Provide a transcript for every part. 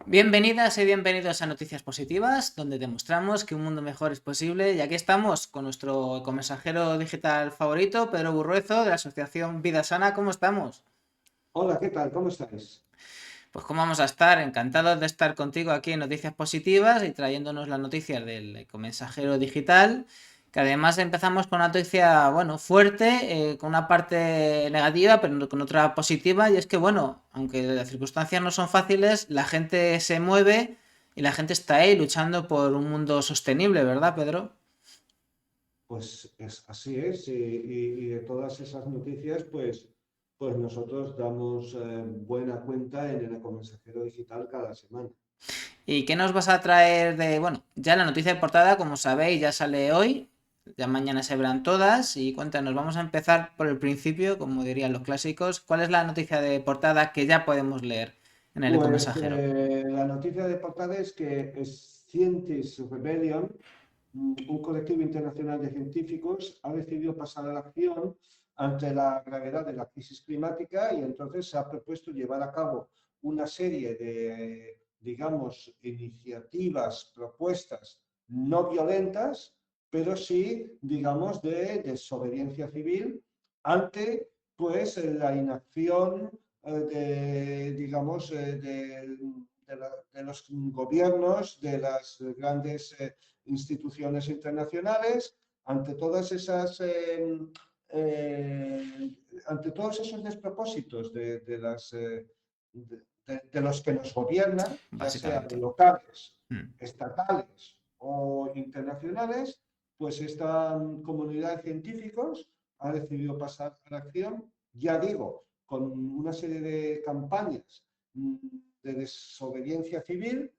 Bienvenidas y bienvenidos a Noticias Positivas, donde demostramos que un mundo mejor es posible. Y aquí estamos con nuestro ecomensajero digital favorito, Pedro Burruezo, de la Asociación Vida Sana. ¿Cómo estamos? Hola, ¿qué tal? ¿Cómo estáis? Pues cómo vamos a estar encantados de estar contigo aquí en Noticias Positivas y trayéndonos las noticias del ecomensajero digital, que además empezamos con una noticia, bueno, fuerte, con una parte negativa, pero con otra positiva, y es que, bueno, aunque las circunstancias no son fáciles, la gente se mueve y la gente está ahí luchando por un mundo sostenible, ¿verdad, Pedro? Así es, y de todas esas noticias, pues nosotros damos buena cuenta en el Ecomensajero Digital cada semana. ¿Y qué nos vas a traer de, bueno, ya la noticia de portada, como sabéis, ya sale hoy, ya mañana se verán todas y cuéntanos, vamos a empezar por el principio, como dirían los clásicos, ¿cuál es la noticia de portada que ya podemos leer en el Pues Ecomensajero? la noticia de portada es que Scientists Rebellion, un colectivo internacional de científicos, ha decidido pasar a la acción ante la gravedad de la crisis climática y entonces se ha propuesto llevar a cabo una serie de, digamos, iniciativas, propuestas no violentas, pero sí, digamos, de desobediencia civil ante, pues, la inacción digamos, de los gobiernos, de las grandes instituciones internacionales, ante todas esas, ante todos esos despropósitos de los que nos gobiernan, ya sean Básicamente. locales, Mm. estatales o internacionales, pues esta comunidad de científicos ha decidido pasar a la acción, ya digo, con una serie de campañas de desobediencia civil,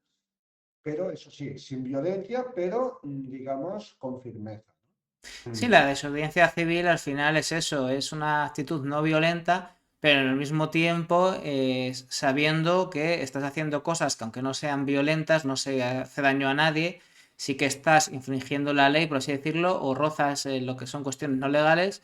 pero eso sí, sin violencia, pero digamos con firmeza. Sí, ¿No? la desobediencia civil al final es eso, es una actitud no violenta, pero en el mismo tiempo sabiendo que estás haciendo cosas que aunque no sean violentas, no se hace daño a nadie, sí que estás infringiendo la ley, por así decirlo, o rozas lo que son cuestiones no legales.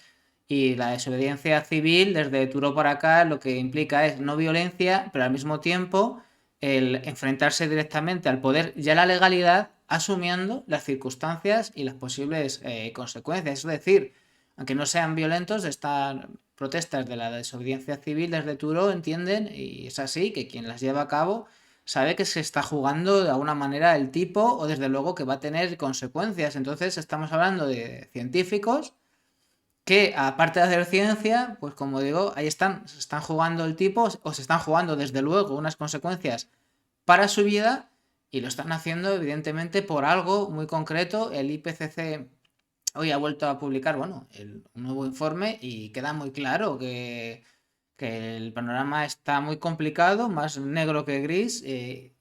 Y la desobediencia civil, desde Turo para acá, lo que implica es no violencia, pero al mismo tiempo el enfrentarse directamente al poder y a la legalidad, asumiendo las circunstancias y las posibles consecuencias. Es decir, aunque no sean violentos, estas protestas de la desobediencia civil desde Turo entienden, y es así, que quien las lleva a cabo sabe que se está jugando de alguna manera el tipo o desde luego que va a tener consecuencias. Entonces estamos hablando de científicos que aparte de hacer ciencia, pues como digo, ahí están, se están jugando el tipo o se están jugando desde luego unas consecuencias para su vida y lo están haciendo evidentemente por algo muy concreto. El IPCC hoy ha vuelto a publicar, bueno, un nuevo informe y queda muy claro que el panorama está muy complicado, más negro que gris.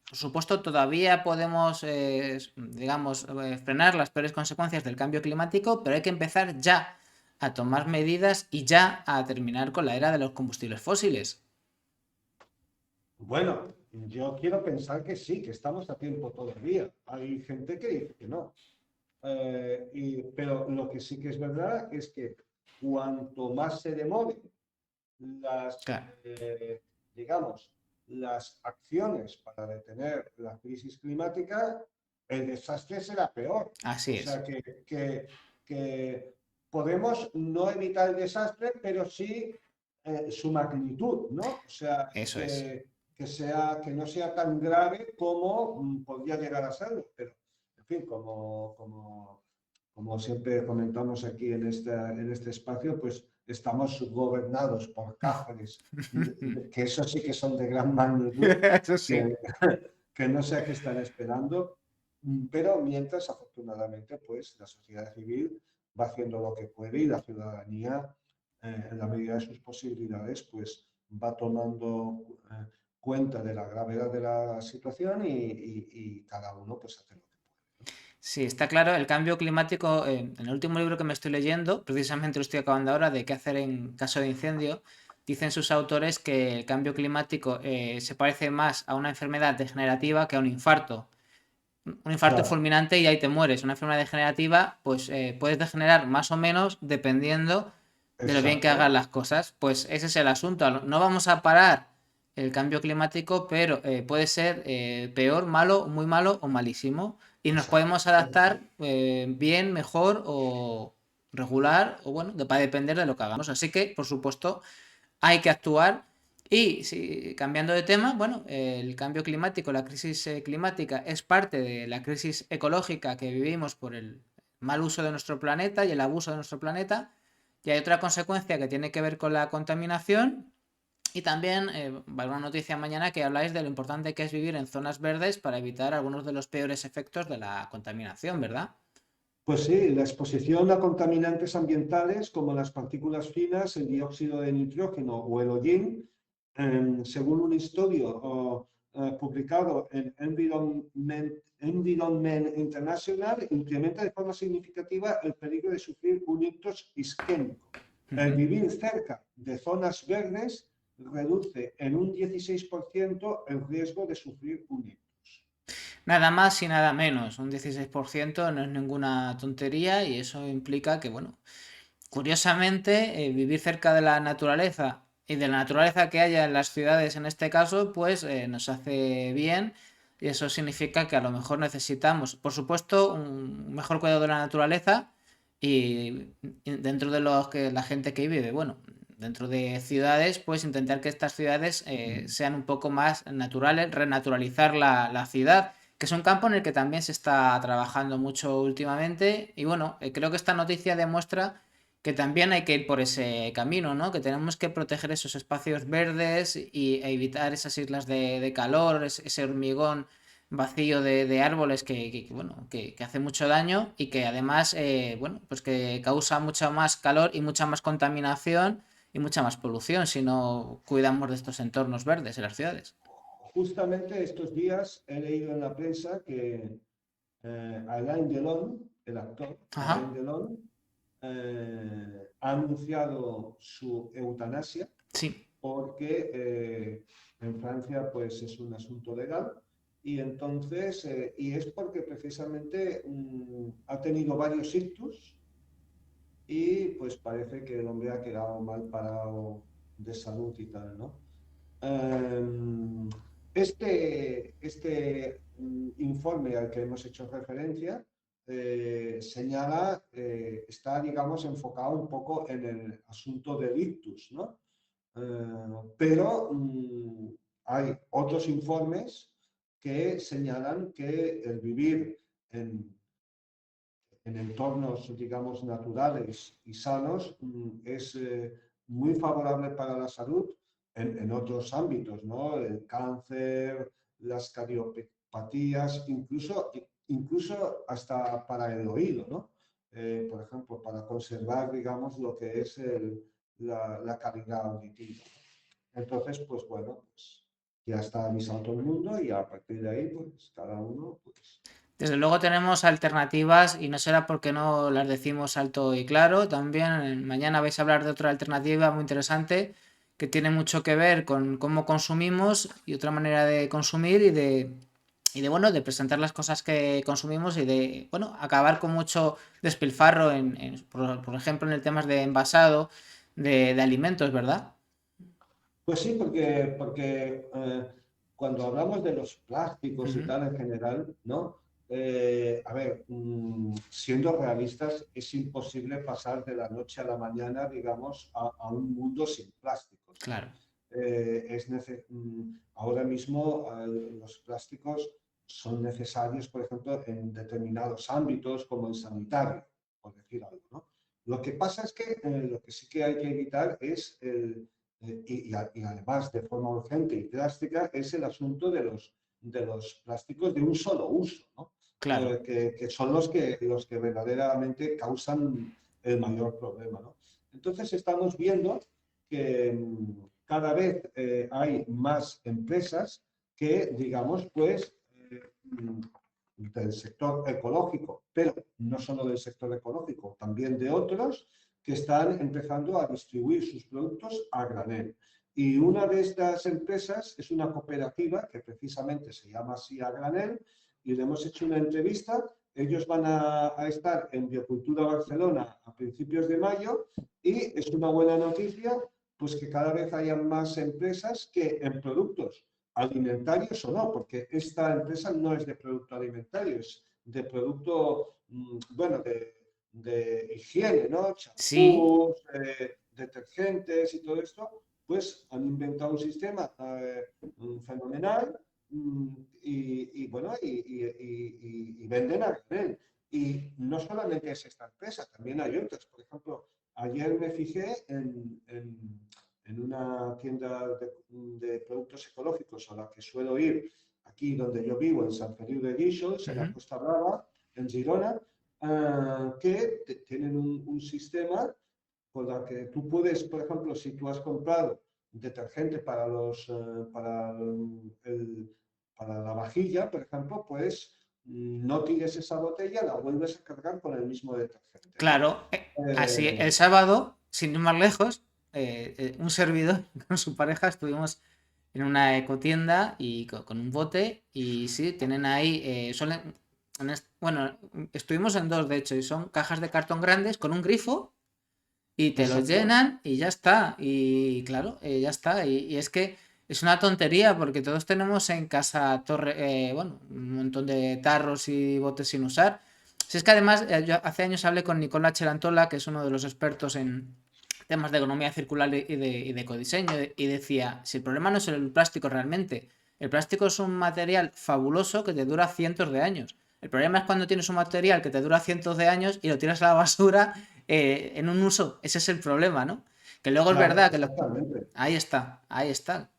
Por supuesto, todavía podemos, digamos, frenar las peores consecuencias del cambio climático, pero hay que empezar ya a tomar medidas y ya a terminar con la era de los combustibles fósiles. Bueno, yo quiero pensar que sí, que estamos a tiempo todavía. Hay gente que dice que no. Pero lo que sí que es verdad es que cuanto más se demoren las, Claro, digamos, las acciones para detener la crisis climática, el desastre será peor. así O es. sea que podemos no evitar el desastre, pero sí su magnitud, ¿no? O sea, Eso es. que no sea tan grave como podría llegar a serlo. Pero, en fin, como siempre comentamos aquí en este espacio, pues estamos gobernados por cáceres, que eso sí que son de gran magnitud, Eso sí. que, que no sé a qué están esperando, pero mientras, afortunadamente, pues la sociedad civil va haciendo lo que puede y la ciudadanía, en la medida de sus posibilidades, pues va tomando cuenta de la gravedad de la situación y cada uno pues hace lo que puede. Sí, está claro, el cambio climático, en el último libro que me estoy leyendo, precisamente lo estoy acabando ahora, de qué hacer en caso de incendio, dicen sus autores que el cambio climático se parece más a una enfermedad degenerativa que a un infarto. Un infarto Claro, fulminante y ahí te mueres. Una enfermedad degenerativa, pues puedes degenerar más o menos dependiendo de lo bien que hagas exacto, las cosas. Pues ese es el asunto. No vamos a parar el cambio climático, pero puede ser peor, malo, muy malo o malísimo. Y nos Exacto. podemos adaptar bien, mejor o regular, o bueno, va a depender de lo que hagamos. Así que, por supuesto, hay que actuar. Y si, cambiando de tema, bueno, el cambio climático, la crisis climática es parte de la crisis ecológica que vivimos por el mal uso de nuestro planeta y el abuso de nuestro planeta. Y hay otra consecuencia que tiene que ver con la contaminación. Y también va a haber una noticia mañana que habláis de lo importante que es vivir en zonas verdes para evitar algunos de los peores efectos de la contaminación, ¿verdad? Pues sí, la exposición a contaminantes ambientales como las partículas finas, el dióxido de nitrógeno o el hollín, según un estudio publicado en Environment International, incrementa de forma significativa el peligro de sufrir un ictus isquémico. El vivir cerca de zonas verdes reduce en un 16% el riesgo de sufrir un ictus. Nada más y nada menos, un 16% no es ninguna tontería y eso implica que, bueno, curiosamente, vivir cerca de la naturaleza y de la naturaleza que haya en las ciudades en este caso, pues nos hace bien y eso significa que a lo mejor necesitamos, por supuesto, un mejor cuidado de la naturaleza y dentro de los que la gente que vive, bueno, dentro de ciudades, pues intentar que estas ciudades sean un poco más naturales, renaturalizar la ciudad, que es un campo en el que también se está trabajando mucho últimamente y bueno, creo que esta noticia demuestra que también hay que ir por ese camino, ¿no? Que tenemos que proteger esos espacios verdes y evitar esas islas de calor, ese hormigón vacío de árboles bueno, que hace mucho daño y que además, bueno, pues que causa mucha más calor y mucha más contaminación y mucha más polución si no cuidamos de estos entornos verdes en las ciudades. Justamente estos días he leído en la prensa que Alain Delon, el actor Alain Ajá, Delon, ha anunciado su eutanasia sí. porque en Francia pues es un asunto legal y entonces, y es porque precisamente ha tenido varios ictus y pues parece que el hombre ha quedado mal parado de salud y tal, ¿no? Um, este informe al que hemos hecho referencia señala, está, digamos, enfocado un poco en el asunto del ictus, ¿no? Pero hay otros informes que señalan que el vivir en entornos, digamos, naturales y sanos es muy favorable para la salud en otros ámbitos, ¿no? El cáncer, las cardiopatías, incluso hasta para el oído, ¿no? Por ejemplo, para conservar, digamos, lo que es la calidad auditiva. Entonces, pues bueno, pues ya está avisado todo el mundo y a partir de ahí, pues cada uno, pues... Desde luego tenemos alternativas y no será porque no las decimos alto y claro. También mañana vais a hablar de otra alternativa muy interesante que tiene mucho que ver con cómo consumimos y otra manera de consumir y de bueno, de presentar las cosas que consumimos y de, bueno, acabar con mucho despilfarro por ejemplo, en el tema de envasado de alimentos, ¿verdad? Pues sí, porque cuando hablamos de los plásticos y Ujú. tal en general, ¿no? A ver, siendo realistas, es imposible pasar de la noche a la mañana, digamos, a un mundo sin plásticos, ¿no? Claro, Ahora mismo los plásticos son necesarios, por ejemplo, en determinados ámbitos, como el sanitario, por decir algo, ¿no? Lo que pasa es que lo que sí que hay que evitar es y además de forma urgente y drástica, es el asunto de los plásticos de un solo uso, ¿no? claro. Que son los que verdaderamente causan el mayor problema, ¿no? Entonces estamos viendo que cada vez hay más empresas que, digamos, pues, del sector ecológico, pero no solo del sector ecológico, también de otros, que están empezando a distribuir sus productos a granel. Y una de estas empresas es una cooperativa que precisamente se llama así a granel y le hemos hecho una entrevista. Ellos van a estar en Biocultura Barcelona a principios de mayo y es una buena noticia pues que cada vez haya más empresas que en productos alimentarios o no, porque esta empresa no es de producto alimentario, es de producto, bueno, de higiene, ¿no? Sí, Champús, detergentes y todo esto, pues han inventado un sistema fenomenal bueno, y venden a granel. Y no solamente es esta empresa, también hay otras. Por ejemplo, ayer me fijé en una tienda de productos ecológicos a la que suelo ir aquí donde yo vivo, en Sant Feliu de Guíxols, en la ujú, Costa Brava, en Girona, que tienen un sistema con el que tú puedes, por ejemplo, si tú has comprado detergente para la vajilla, por ejemplo, pues no tires esa botella, la vuelves a cargar con el mismo detergente, ¿no? claro. Así, el Eh, sábado, sin ir más lejos, un servidor con su pareja estuvimos en una ecotienda y con un bote y sí, tienen ahí, bueno, estuvimos en dos de hecho y son cajas de cartón grandes con un grifo y te lo exacto. llenan y ya está. Y claro, ya está. Y es que es una tontería porque todos tenemos en casa bueno, un montón de tarros y botes sin usar. Si es que además, yo hace años hablé con Nicola Cherantola, que es uno de los expertos en temas de economía circular y de ecodiseño, y decía, si el problema no es el plástico realmente, el plástico es un material fabuloso que te dura cientos de años. El problema es cuando tienes un material que te dura cientos de años y lo tiras a la basura en un uso. Ese es el problema, ¿no? Que luego es Claro, verdad que exactamente. ahí está, ahí está.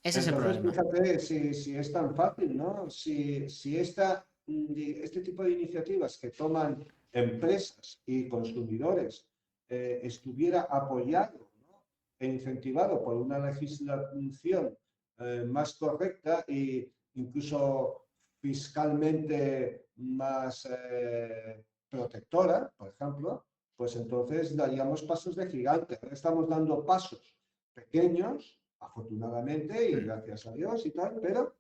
Ese es el Entonces, problema. fíjate si es tan fácil, ¿no? Si este tipo de iniciativas que toman empresas y consumidores estuviera apoyado, ¿no? E incentivado por una legislación más correcta e incluso fiscalmente más protectora, por ejemplo, pues entonces daríamos pasos de gigante. Ahora estamos dando pasos pequeños, afortunadamente, y Mm. gracias a Dios y tal, pero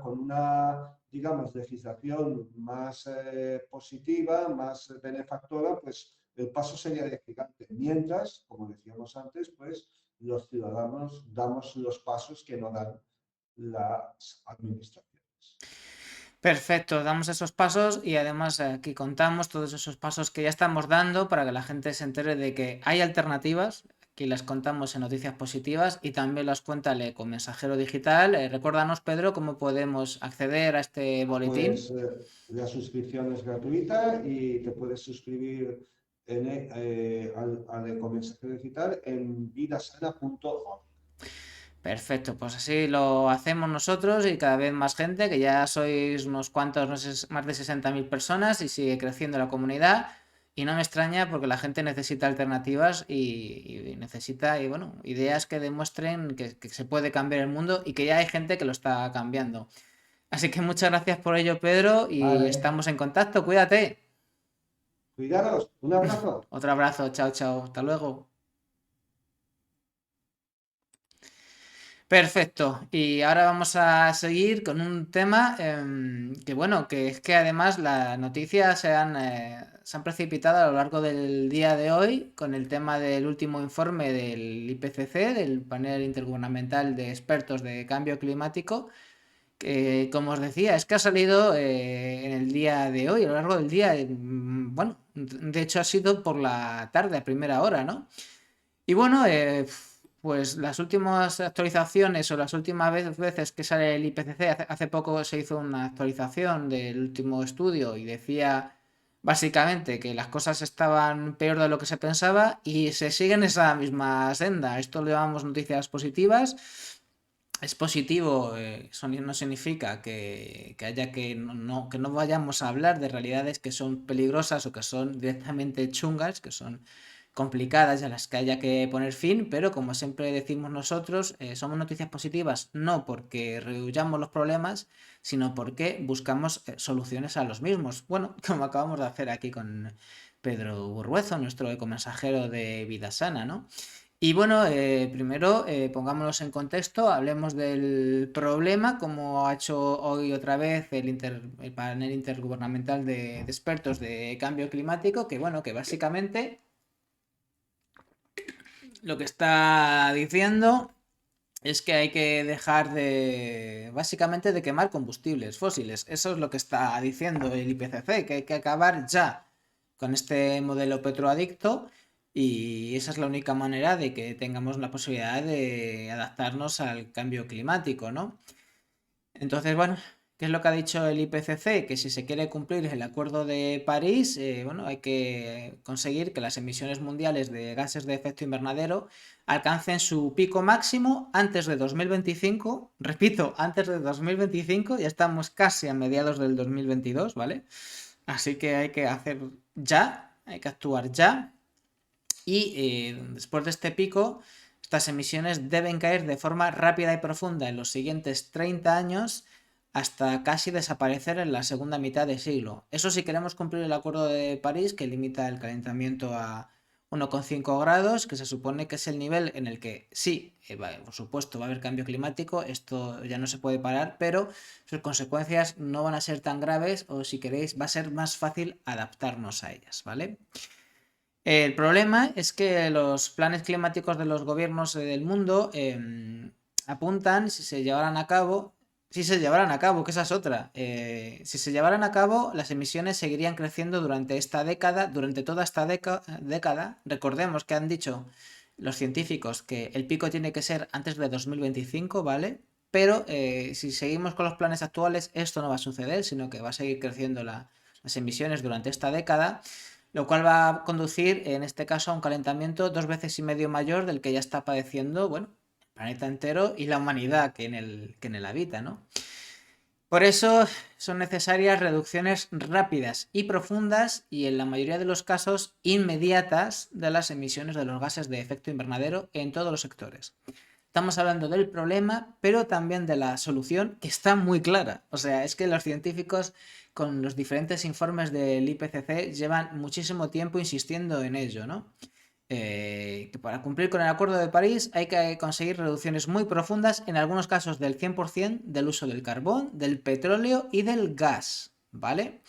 con una, digamos, legislación más positiva, más benefactora, pues el paso sería de gigante. Mientras, como decíamos antes, pues los ciudadanos damos los pasos que no dan las administraciones. Perfecto, damos esos pasos y además aquí contamos todos esos pasos que ya estamos dando para que la gente se entere de que hay alternativas. Aquí las contamos en noticias positivas y también las cuenta el Ecomensajero Digital. Recuérdanos, Pedro, cómo podemos acceder a este boletín. Pues la suscripción es gratuita y te puedes suscribir al Ecomensajero Digital en vidasana.org. Perfecto, pues así lo hacemos nosotros y cada vez más gente, que ya sois unos cuantos, no sé, más de 60.000 personas y sigue creciendo la comunidad. Y no me extraña porque la gente necesita alternativas y necesita, y bueno, ideas que demuestren que se puede cambiar el mundo y que ya hay gente que lo está cambiando. Así que muchas gracias por ello, Pedro, y Vale, estamos en contacto. Cuídate. cuidaros, un abrazo. Otro abrazo, chao, chao, hasta luego. Perfecto. Y ahora vamos a seguir con un tema que bueno, que es que además las noticias se han precipitado a lo largo del día de hoy con el tema del último informe del IPCC, del Panel Intergubernamental de Expertos de Cambio Climático, que como os decía, es que ha salido en el día de hoy, a lo largo del día. Bueno, de hecho ha sido por la tarde, a primera hora, ¿no? Y bueno, pues las últimas actualizaciones o las últimas veces que sale el IPCC, hace poco se hizo una actualización del último estudio y decía básicamente que las cosas estaban peor de lo que se pensaba y se sigue en esa misma senda. Esto le llamamos noticias positivas. Es positivo, eso no significa que haya que no vayamos a hablar de realidades que son peligrosas o que son directamente chungas, que son complicadas y a las que haya que poner fin, pero como siempre decimos nosotros, somos noticias positivas no porque rehuyamos los problemas, sino porque buscamos soluciones a los mismos. Bueno, como acabamos de hacer aquí con Pedro Burruezo, nuestro ecomensajero de Vida Sana, ¿no? Y bueno, primero pongámonos en contexto, hablemos del problema, como ha hecho hoy otra vez el panel intergubernamental de expertos de cambio climático, que bueno, que básicamente lo que está diciendo es que hay que dejar básicamente de quemar combustibles fósiles. Eso es lo que está diciendo el IPCC, que hay que acabar ya con este modelo petroadicto y esa es la única manera de que tengamos la posibilidad de adaptarnos al cambio climático, ¿no? Entonces, bueno, ¿qué es lo que ha dicho el IPCC? Que si se quiere cumplir el Acuerdo de París, bueno, hay que conseguir que las emisiones mundiales de gases de efecto invernadero alcancen su pico máximo antes de 2025. Repito, antes de 2025, ya estamos casi a mediados del 2022, ¿vale? Así que hay que hacer ya, hay que actuar ya. Y después de este pico, estas emisiones deben caer de forma rápida y profunda en los siguientes 30 años hasta casi desaparecer en la segunda mitad de siglo. Eso si queremos cumplir el Acuerdo de París, que limita el calentamiento a 1,5 grados, que se supone que es el nivel en el que sí, por supuesto, va a haber cambio climático, esto ya no se puede parar, pero sus consecuencias no van a ser tan graves o si queréis va a ser más fácil adaptarnos a ellas, ¿vale? El problema es que los planes climáticos de los gobiernos del mundo apuntan, si se llevaran a cabo, que esa es otra, si se llevaran a cabo, las emisiones seguirían creciendo durante esta década, durante toda esta década. Recordemos que han dicho los científicos que el pico tiene que ser antes de 2025, ¿vale? Pero si seguimos con los planes actuales, esto no va a suceder, sino que va a seguir creciendo las emisiones durante esta década, lo cual va a conducir en este caso a un calentamiento 2,5 veces mayor del que ya está padeciendo, bueno, el planeta entero y la humanidad que en él habita, ¿no? Por eso son necesarias reducciones rápidas y profundas y en la mayoría de los casos inmediatas de las emisiones de los gases de efecto invernadero en todos los sectores. Estamos hablando del problema, pero también de la solución que está muy clara. O sea, es que los científicos con los diferentes informes del IPCC llevan muchísimo tiempo insistiendo en ello, ¿no? Que para cumplir con el Acuerdo de París hay que conseguir reducciones muy profundas, en algunos casos del 100% del uso del carbón, del petróleo y del gas, ¿vale?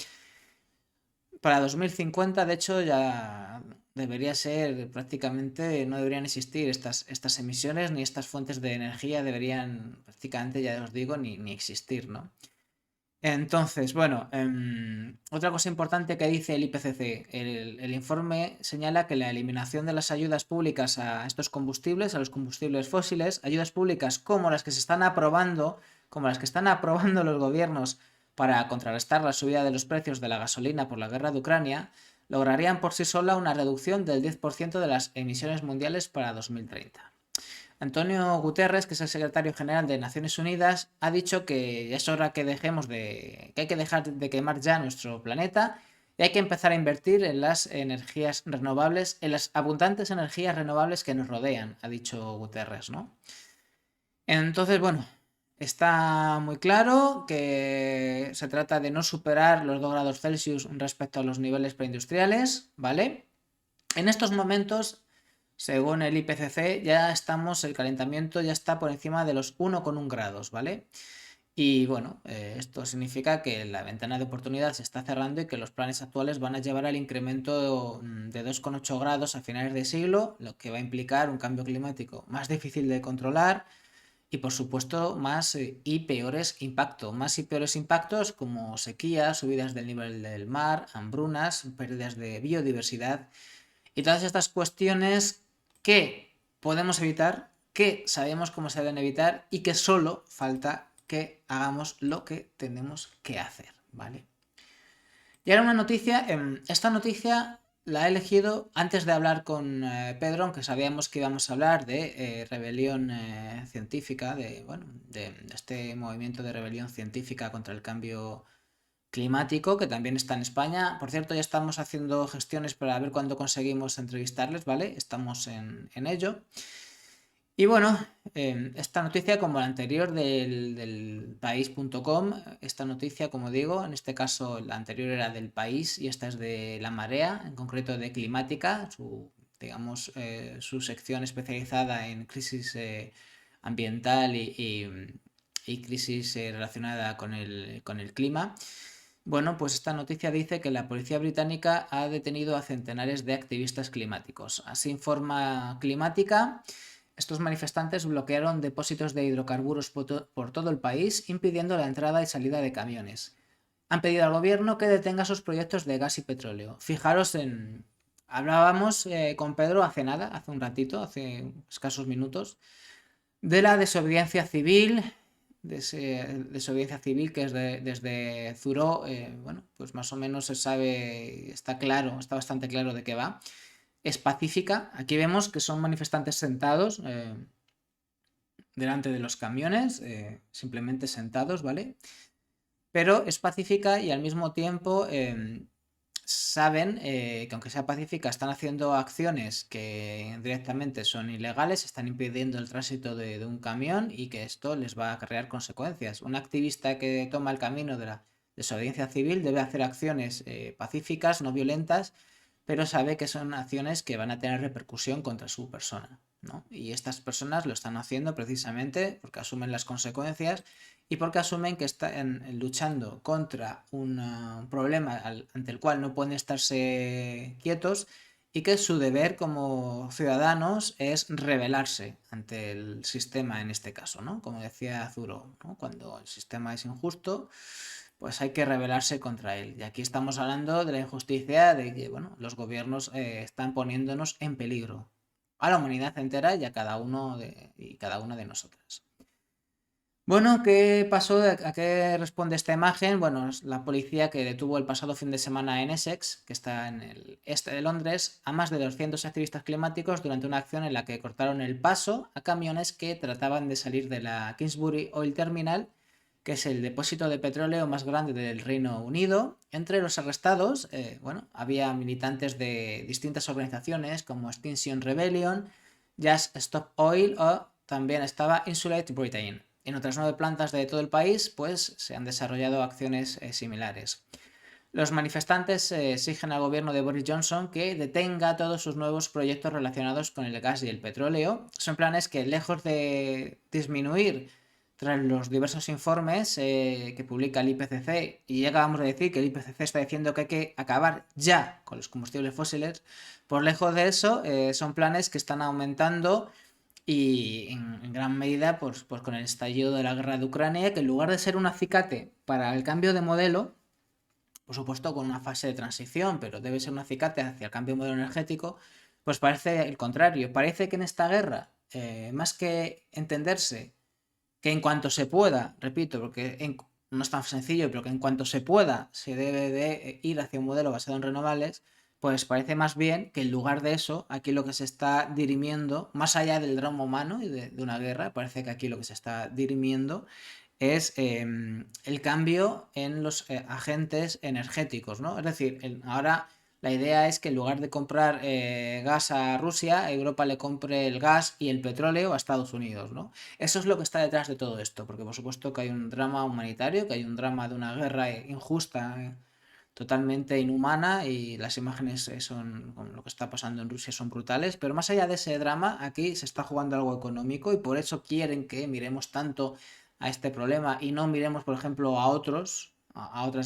Para 2050, de hecho, ya debería ser prácticamente, no deberían existir estas emisiones ni estas fuentes de energía, deberían prácticamente, ya os digo, ni existir, ¿no? Entonces, bueno, otra cosa importante que dice el IPCC, el informe señala que la eliminación de las ayudas públicas a estos combustibles, a los combustibles fósiles, ayudas públicas como las que se están aprobando, como las que están aprobando los gobiernos para contrarrestar la subida de los precios de la gasolina por la guerra de Ucrania, lograrían por sí sola una reducción del 10% de las emisiones mundiales para 2030. Antonio Guterres, que es el secretario general de Naciones Unidas, ha dicho que ya es hora que que hay que dejar de quemar ya nuestro planeta y hay que empezar a invertir en las energías renovables, en las abundantes energías renovables que nos rodean, ha dicho Guterres, ¿no? Entonces, bueno, está muy claro que se trata de no superar los 2 grados Celsius respecto a los niveles preindustriales, ¿vale? En estos momentos, según el IPCC, el calentamiento ya está por encima de los 1,1 grados, ¿vale? Y bueno, esto significa que la ventana de oportunidad se está cerrando y que los planes actuales van a llevar al incremento de 2,8 grados a finales de siglo, lo que va a implicar un cambio climático más difícil de controlar y por supuesto más y peores impactos como sequías, subidas del nivel del mar, hambrunas, pérdidas de biodiversidad y todas estas cuestiones que podemos evitar, que sabemos cómo se deben evitar y que solo falta que hagamos lo que tenemos que hacer, ¿vale? Y ahora una noticia, esta noticia la he elegido antes de hablar con Pedro, aunque sabíamos que íbamos a hablar de rebelión científica, de este movimiento de rebelión científica contra el cambio climático, que también está en España. Por cierto, ya estamos haciendo gestiones para ver cuándo conseguimos entrevistarles, ¿vale? Estamos en ello. Y bueno, esta noticia, como la anterior del país.com, esta noticia, como digo, en este caso la anterior era del país y esta es de La Marea, en concreto de Climática, digamos, su sección especializada en crisis ambiental y crisis relacionada con el clima. Bueno, pues esta noticia dice que la policía británica ha detenido a centenares de activistas climáticos. Así informa Climática. Estos manifestantes bloquearon depósitos de hidrocarburos por todo el país, impidiendo la entrada y salida de camiones. Han pedido al gobierno que detenga sus proyectos de gas y petróleo. Fijaros en... Hablábamos con Pedro hace nada, hace un ratito, hace escasos minutos, de la desobediencia civil, desobediencia civil que es desde Zuró, bueno, pues más o menos se sabe, está claro, está bastante claro de qué va. Es pacífica. Aquí vemos que son manifestantes sentados delante de los camiones, simplemente sentados, ¿vale? Pero es pacífica y al mismo tiempo saben que aunque sea pacífica están haciendo acciones que directamente son ilegales, están impidiendo el tránsito de un camión y que esto les va a acarrear consecuencias. Un activista que toma el camino de la desobediencia civil debe hacer acciones pacíficas, no violentas, pero sabe que son acciones que van a tener repercusión contra su persona, ¿no? Y estas personas lo están haciendo precisamente porque asumen las consecuencias y porque asumen que están luchando contra un problema ante el cual no pueden estarse quietos y que su deber como ciudadanos es rebelarse ante el sistema en este caso, ¿no? Como decía Zuro, ¿no? Cuando el sistema es injusto, pues hay que rebelarse contra él. Y aquí estamos hablando de la injusticia de que, bueno, los gobiernos están poniéndonos en peligro a la humanidad entera y a cada uno y cada una de nosotras. Bueno, ¿qué pasó? ¿A qué responde esta imagen? Bueno, es la policía que detuvo el pasado fin de semana en Essex, que está en el este de Londres, a más de 200 activistas climáticos durante una acción en la que cortaron el paso a camiones que trataban de salir de la Kingsbury Oil Terminal, que es el depósito de petróleo más grande del Reino Unido. Entre los arrestados, bueno, había militantes de distintas organizaciones como Extinction Rebellion, Just Stop Oil o también estaba Insulate Britain. En otras 9 plantas de todo el país, pues se han desarrollado acciones similares. Los manifestantes exigen al gobierno de Boris Johnson que detenga todos sus nuevos proyectos relacionados con el gas y el petróleo. Son planes que, lejos de disminuir tras los diversos informes que publica el IPCC, y llegamos a decir que el IPCC está diciendo que hay que acabar ya con los combustibles fósiles, por lejos de eso, son planes que están aumentando y en gran medida pues con el estallido de la guerra de Ucrania, que en lugar de ser un acicate para el cambio de modelo, por supuesto con una fase de transición, pero debe ser un acicate hacia el cambio de modelo energético, pues parece el contrario. Parece que en esta guerra, más que entenderse que en cuanto se pueda, repito, porque no es tan sencillo, pero que en cuanto se pueda se debe de ir hacia un modelo basado en renovables, pues parece más bien que en lugar de eso, aquí lo que se está dirimiendo, más allá del drama humano y de una guerra, parece que aquí lo que se está dirimiendo es el cambio en los agentes energéticos, ¿no? Es decir, ahora la idea es que en lugar de comprar gas a Rusia, Europa le compre el gas y el petróleo a Estados Unidos, ¿no? Eso es lo que está detrás de todo esto, porque por supuesto que hay un drama humanitario, que hay un drama de una guerra injusta, totalmente inhumana, y las imágenes son, con lo que está pasando en Rusia, son brutales, pero más allá de ese drama, aquí se está jugando algo económico y por eso quieren que miremos tanto a este problema y no miremos, por ejemplo, a otras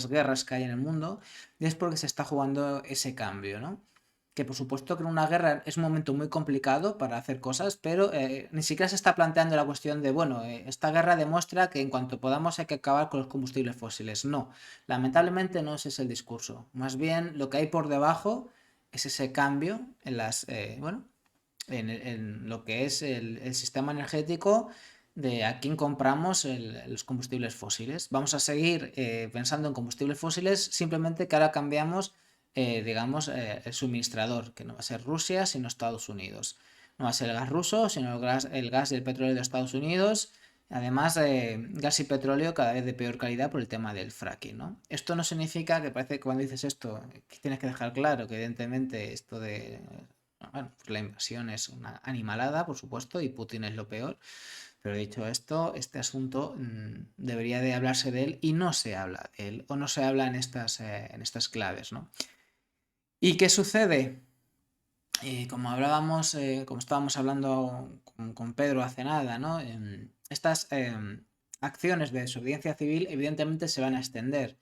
guerras que hay en el mundo, y es porque se está jugando ese cambio, ¿no? Que por supuesto que en una guerra es un momento muy complicado para hacer cosas, pero ni siquiera se está planteando la cuestión de, bueno, esta guerra demuestra que en cuanto podamos hay que acabar con los combustibles fósiles. No, lamentablemente no ese es el discurso. Más bien lo que hay por debajo es ese cambio en bueno, en lo que es el sistema energético de a quién compramos los combustibles fósiles. Vamos a seguir pensando en combustibles fósiles, simplemente que ahora cambiamos, digamos, el suministrador, que no va a ser Rusia, sino Estados Unidos. No va a ser el gas ruso, sino el gas y el petróleo de Estados Unidos. Además, gas y petróleo cada vez de peor calidad por el tema del fracking, ¿no? Esto no significa que parece que cuando dices esto, que tienes que dejar claro que evidentemente esto de... Bueno, pues la invasión es una animalada, por supuesto, y Putin es lo peor. Pero dicho esto, este asunto debería de hablarse de él y no se habla de él, o no se habla en estas claves, ¿no? ¿Y qué sucede? Como hablábamos, como estábamos hablando con Pedro hace nada, ¿no? Estas acciones de desobediencia civil evidentemente se van a extender.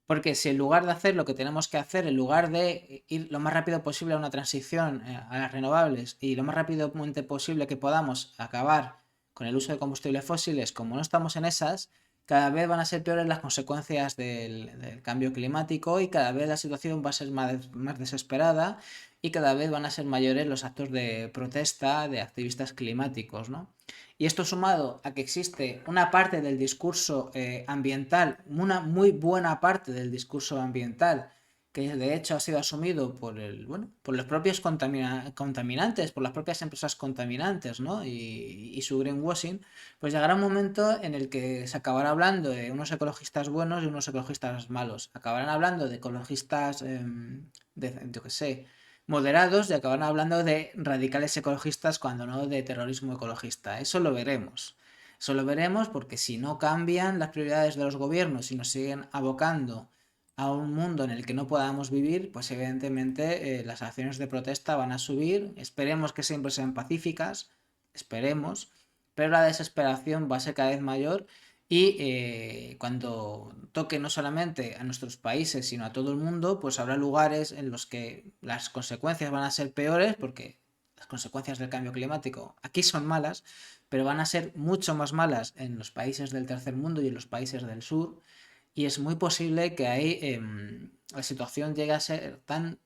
Porque si en lugar de hacer lo que tenemos que hacer, en lugar de ir lo más rápido posible a una transición a las renovables y lo más rápidamente posible que podamos acabar con el uso de combustibles fósiles, como no estamos en esas, cada vez van a ser peores las consecuencias del cambio climático y cada vez la situación va a ser más desesperada y cada vez van a ser mayores los actos de protesta de activistas climáticos, ¿no? Y esto sumado a que existe una parte del discurso ambiental, una muy buena parte del discurso ambiental, que de hecho ha sido asumido por los propios contaminantes, por las propias empresas contaminantes, ¿no? Y su greenwashing, pues llegará un momento en el que se acabará hablando de unos ecologistas buenos y unos ecologistas malos. Acabarán hablando de ecologistas, yo qué sé, moderados y acaban hablando de radicales ecologistas cuando no de terrorismo ecologista. Eso lo veremos. Eso lo veremos porque si no cambian las prioridades de los gobiernos y nos siguen abocando a un mundo en el que no podamos vivir, pues evidentemente las acciones de protesta van a subir. Esperemos que siempre sean pacíficas, esperemos, pero la desesperación va a ser cada vez mayor y cuando toque no solamente a nuestros países, sino a todo el mundo, pues habrá lugares en los que las consecuencias van a ser peores, porque las consecuencias del cambio climático aquí son malas, pero van a ser mucho más malas en los países del tercer mundo y en los países del sur. Y es muy posible que ahí la situación llegue a ser tan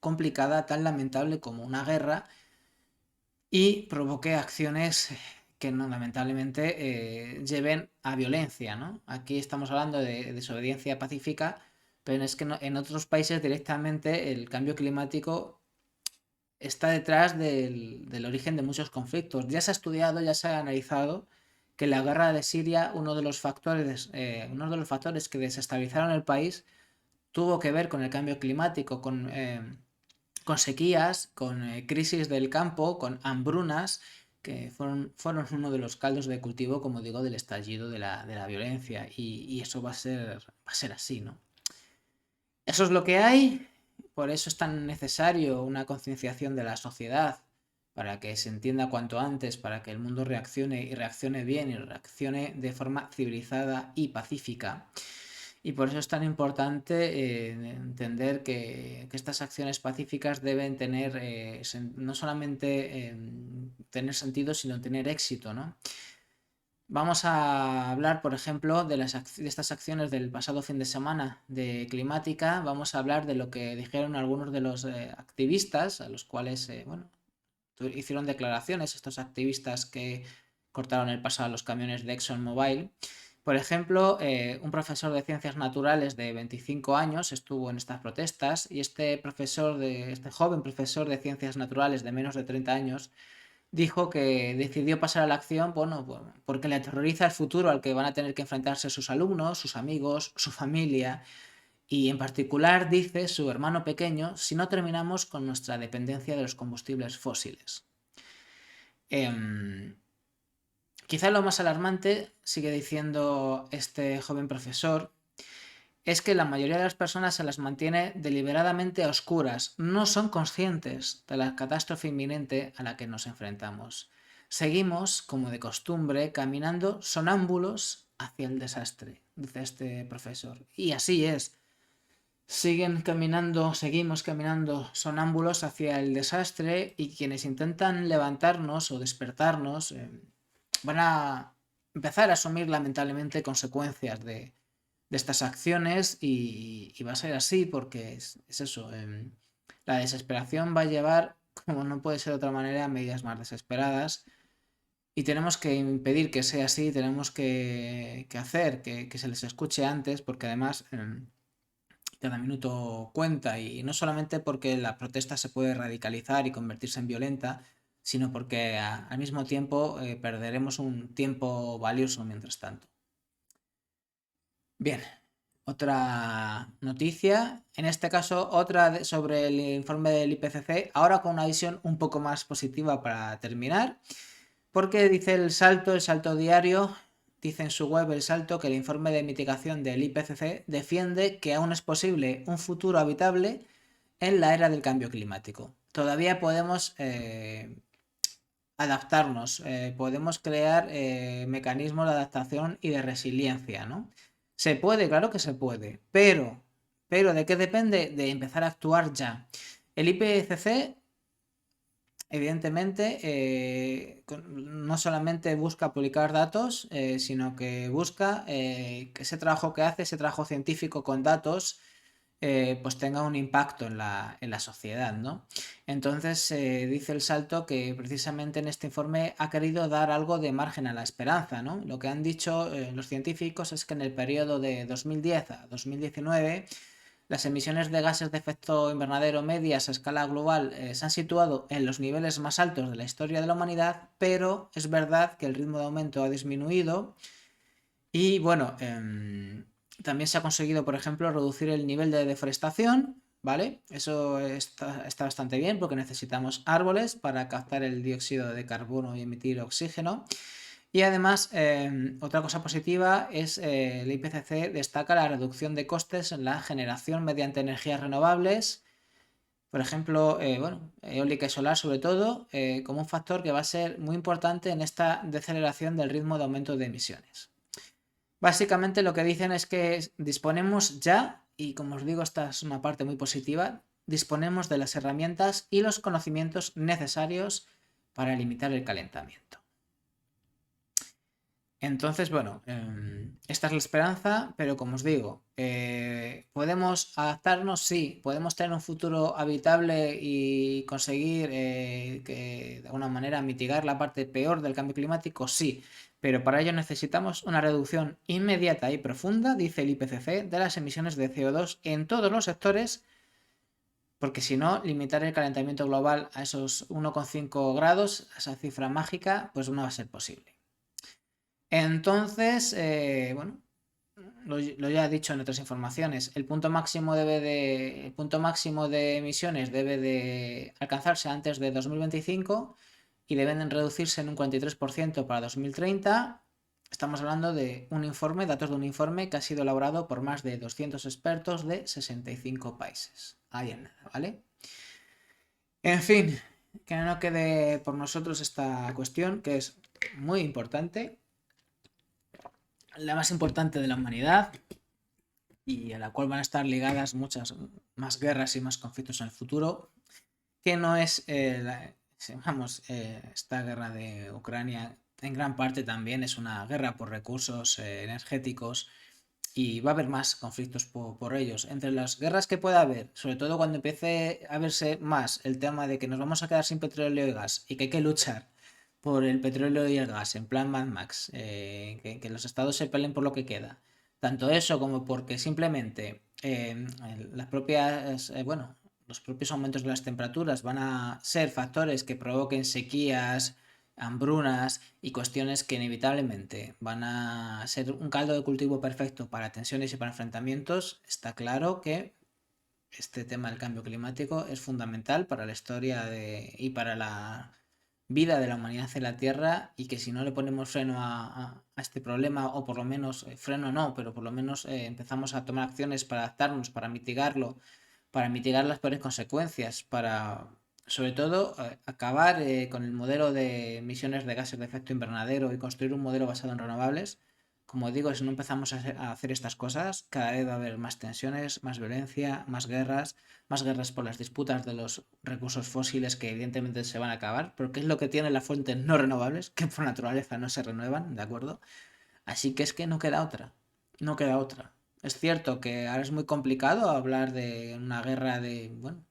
complicada, tan lamentable como una guerra y provoque acciones que no, lamentablemente lleven a violencia, ¿no? Aquí estamos hablando de desobediencia pacífica, pero es que en otros países directamente el cambio climático está detrás del origen de muchos conflictos. Ya se ha estudiado, ya se ha analizado que la guerra de Siria, uno de los factores que desestabilizaron el país tuvo que ver con el cambio climático, con sequías, con crisis del campo, con hambrunas, que fueron uno de los caldos de cultivo, como digo, del estallido de la violencia. Y eso va a ser así, ¿no? Eso es lo que hay, por eso es tan necesario una concienciación de la sociedad, para que se entienda cuanto antes, para que el mundo reaccione y reaccione bien y reaccione de forma civilizada y pacífica. Y por eso es tan importante entender que estas acciones pacíficas deben tener, no solamente tener sentido, sino tener éxito, ¿no? Vamos a hablar, por ejemplo, de estas acciones del pasado fin de semana de climática. Vamos a hablar de lo que dijeron algunos de los activistas, a los cuales, bueno, hicieron declaraciones, estos activistas que cortaron el paso a los camiones de ExxonMobil. Por ejemplo, un profesor de ciencias naturales de 25 años estuvo en estas protestas y este joven profesor de ciencias naturales de menos de 30 años dijo que decidió pasar a la acción, bueno, porque le aterroriza el futuro al que van a tener que enfrentarse sus alumnos, sus amigos, su familia y en particular, dice su hermano pequeño, si no terminamos con nuestra dependencia de los combustibles fósiles. Quizá lo más alarmante, sigue diciendo este joven profesor, es que la mayoría de las personas se las mantiene deliberadamente a oscuras, no son conscientes de la catástrofe inminente a la que nos enfrentamos. Seguimos, como de costumbre, caminando sonámbulos hacia el desastre, dice este profesor. Y así es. Seguimos caminando sonámbulos hacia el desastre y quienes intentan levantarnos o despertarnos van a empezar a asumir lamentablemente consecuencias de estas acciones y va a ser así porque es eso. La desesperación va a llevar, como no puede ser de otra manera, a medidas más desesperadas y tenemos que impedir que sea así, tenemos que hacer que se les escuche antes porque además cada minuto cuenta y no solamente porque la protesta se puede radicalizar y convertirse en violenta, sino porque al mismo tiempo perderemos un tiempo valioso mientras tanto. Bien, otra noticia, en este caso otra sobre el informe del IPCC, ahora con una visión un poco más positiva para terminar, porque dice el salto diario, dice en su web El Salto que el informe de mitigación del IPCC defiende que aún es posible un futuro habitable en la era del cambio climático. Todavía podemos adaptarnos, podemos crear mecanismos de adaptación y de resiliencia, ¿no? Se puede, claro que se puede, pero Pero ¿de qué depende? De empezar a actuar ya. El IPCC, evidentemente, no solamente busca publicar datos, sino que busca que ese trabajo que hace, ese trabajo científico con datos, pues tenga un impacto en la sociedad, ¿no? Entonces dice el Salto que precisamente en este informe ha querido dar algo de margen a la esperanza, ¿no? Lo que han dicho los científicos es que en el periodo de 2010 a 2019 las emisiones de gases de efecto invernadero medias a escala global se han situado en los niveles más altos de la historia de la humanidad, pero es verdad que el ritmo de aumento ha disminuido y bueno, también se ha conseguido, por ejemplo, reducir el nivel de deforestación, ¿vale? Eso está bastante bien porque necesitamos árboles para captar el dióxido de carbono y emitir oxígeno. Y además, otra cosa positiva es el IPCC destaca la reducción de costes en la generación mediante energías renovables, por ejemplo, bueno, eólica y solar sobre todo, como un factor que va a ser muy importante en esta deceleración del ritmo de aumento de emisiones. Básicamente lo que dicen es que disponemos ya, y como os digo, esta es una parte muy positiva, disponemos de las herramientas y los conocimientos necesarios para limitar el calentamiento. Entonces, bueno, esta es la esperanza, pero como os digo, ¿podemos adaptarnos? Sí. ¿Podemos tener un futuro habitable y conseguir que de alguna manera mitigar la parte peor del cambio climático? Sí, pero para ello necesitamos una reducción inmediata y profunda, dice el IPCC, de las emisiones de CO2 en todos los sectores, porque si no, limitar el calentamiento global a esos 1,5 grados, a esa cifra mágica, pues no va a ser posible. Entonces, bueno, lo ya he dicho en otras informaciones, el punto máximo de emisiones debe de alcanzarse antes de 2025 y deben reducirse en un 43% para 2030. Estamos hablando de un informe, datos de un informe que ha sido elaborado por más de 200 expertos de 65 países. Ahí en nada, ¿vale? En fin, que no quede por nosotros esta cuestión que es muy importante, la más importante de la humanidad y a la cual van a estar ligadas muchas más guerras y más conflictos en el futuro, que no es, vamos, esta guerra de Ucrania en gran parte también es una guerra por recursos energéticos y va a haber más conflictos por ellos. Entre las guerras que pueda haber, sobre todo cuando empiece a verse más el tema de que nos vamos a quedar sin petróleo y gas y que hay que luchar por el petróleo y el gas, en plan Mad Max, que los estados se peleen por lo que queda. Tanto eso como porque simplemente las propias, bueno, los propios aumentos de las temperaturas van a ser factores que provoquen sequías, hambrunas y cuestiones que inevitablemente van a ser un caldo de cultivo perfecto para tensiones y para enfrentamientos. Está claro que este tema del cambio climático es fundamental para la historia y para la vida de la humanidad en la Tierra y que si no le ponemos freno a este problema, o por lo menos freno no, pero por lo menos empezamos a tomar acciones para adaptarnos, para mitigarlo, para mitigar las peores consecuencias, para sobre todo acabar con el modelo de emisiones de gases de efecto invernadero y construir un modelo basado en renovables. Como digo, si no empezamos a hacer estas cosas, cada vez va a haber más tensiones, más violencia, más guerras por las disputas de los recursos fósiles que evidentemente se van a acabar, porque es lo que tienen las fuentes no renovables, que por naturaleza no se renuevan, ¿de acuerdo? Así que es que no queda otra, no queda otra. Es cierto que ahora es muy complicado hablar de una guerra bueno,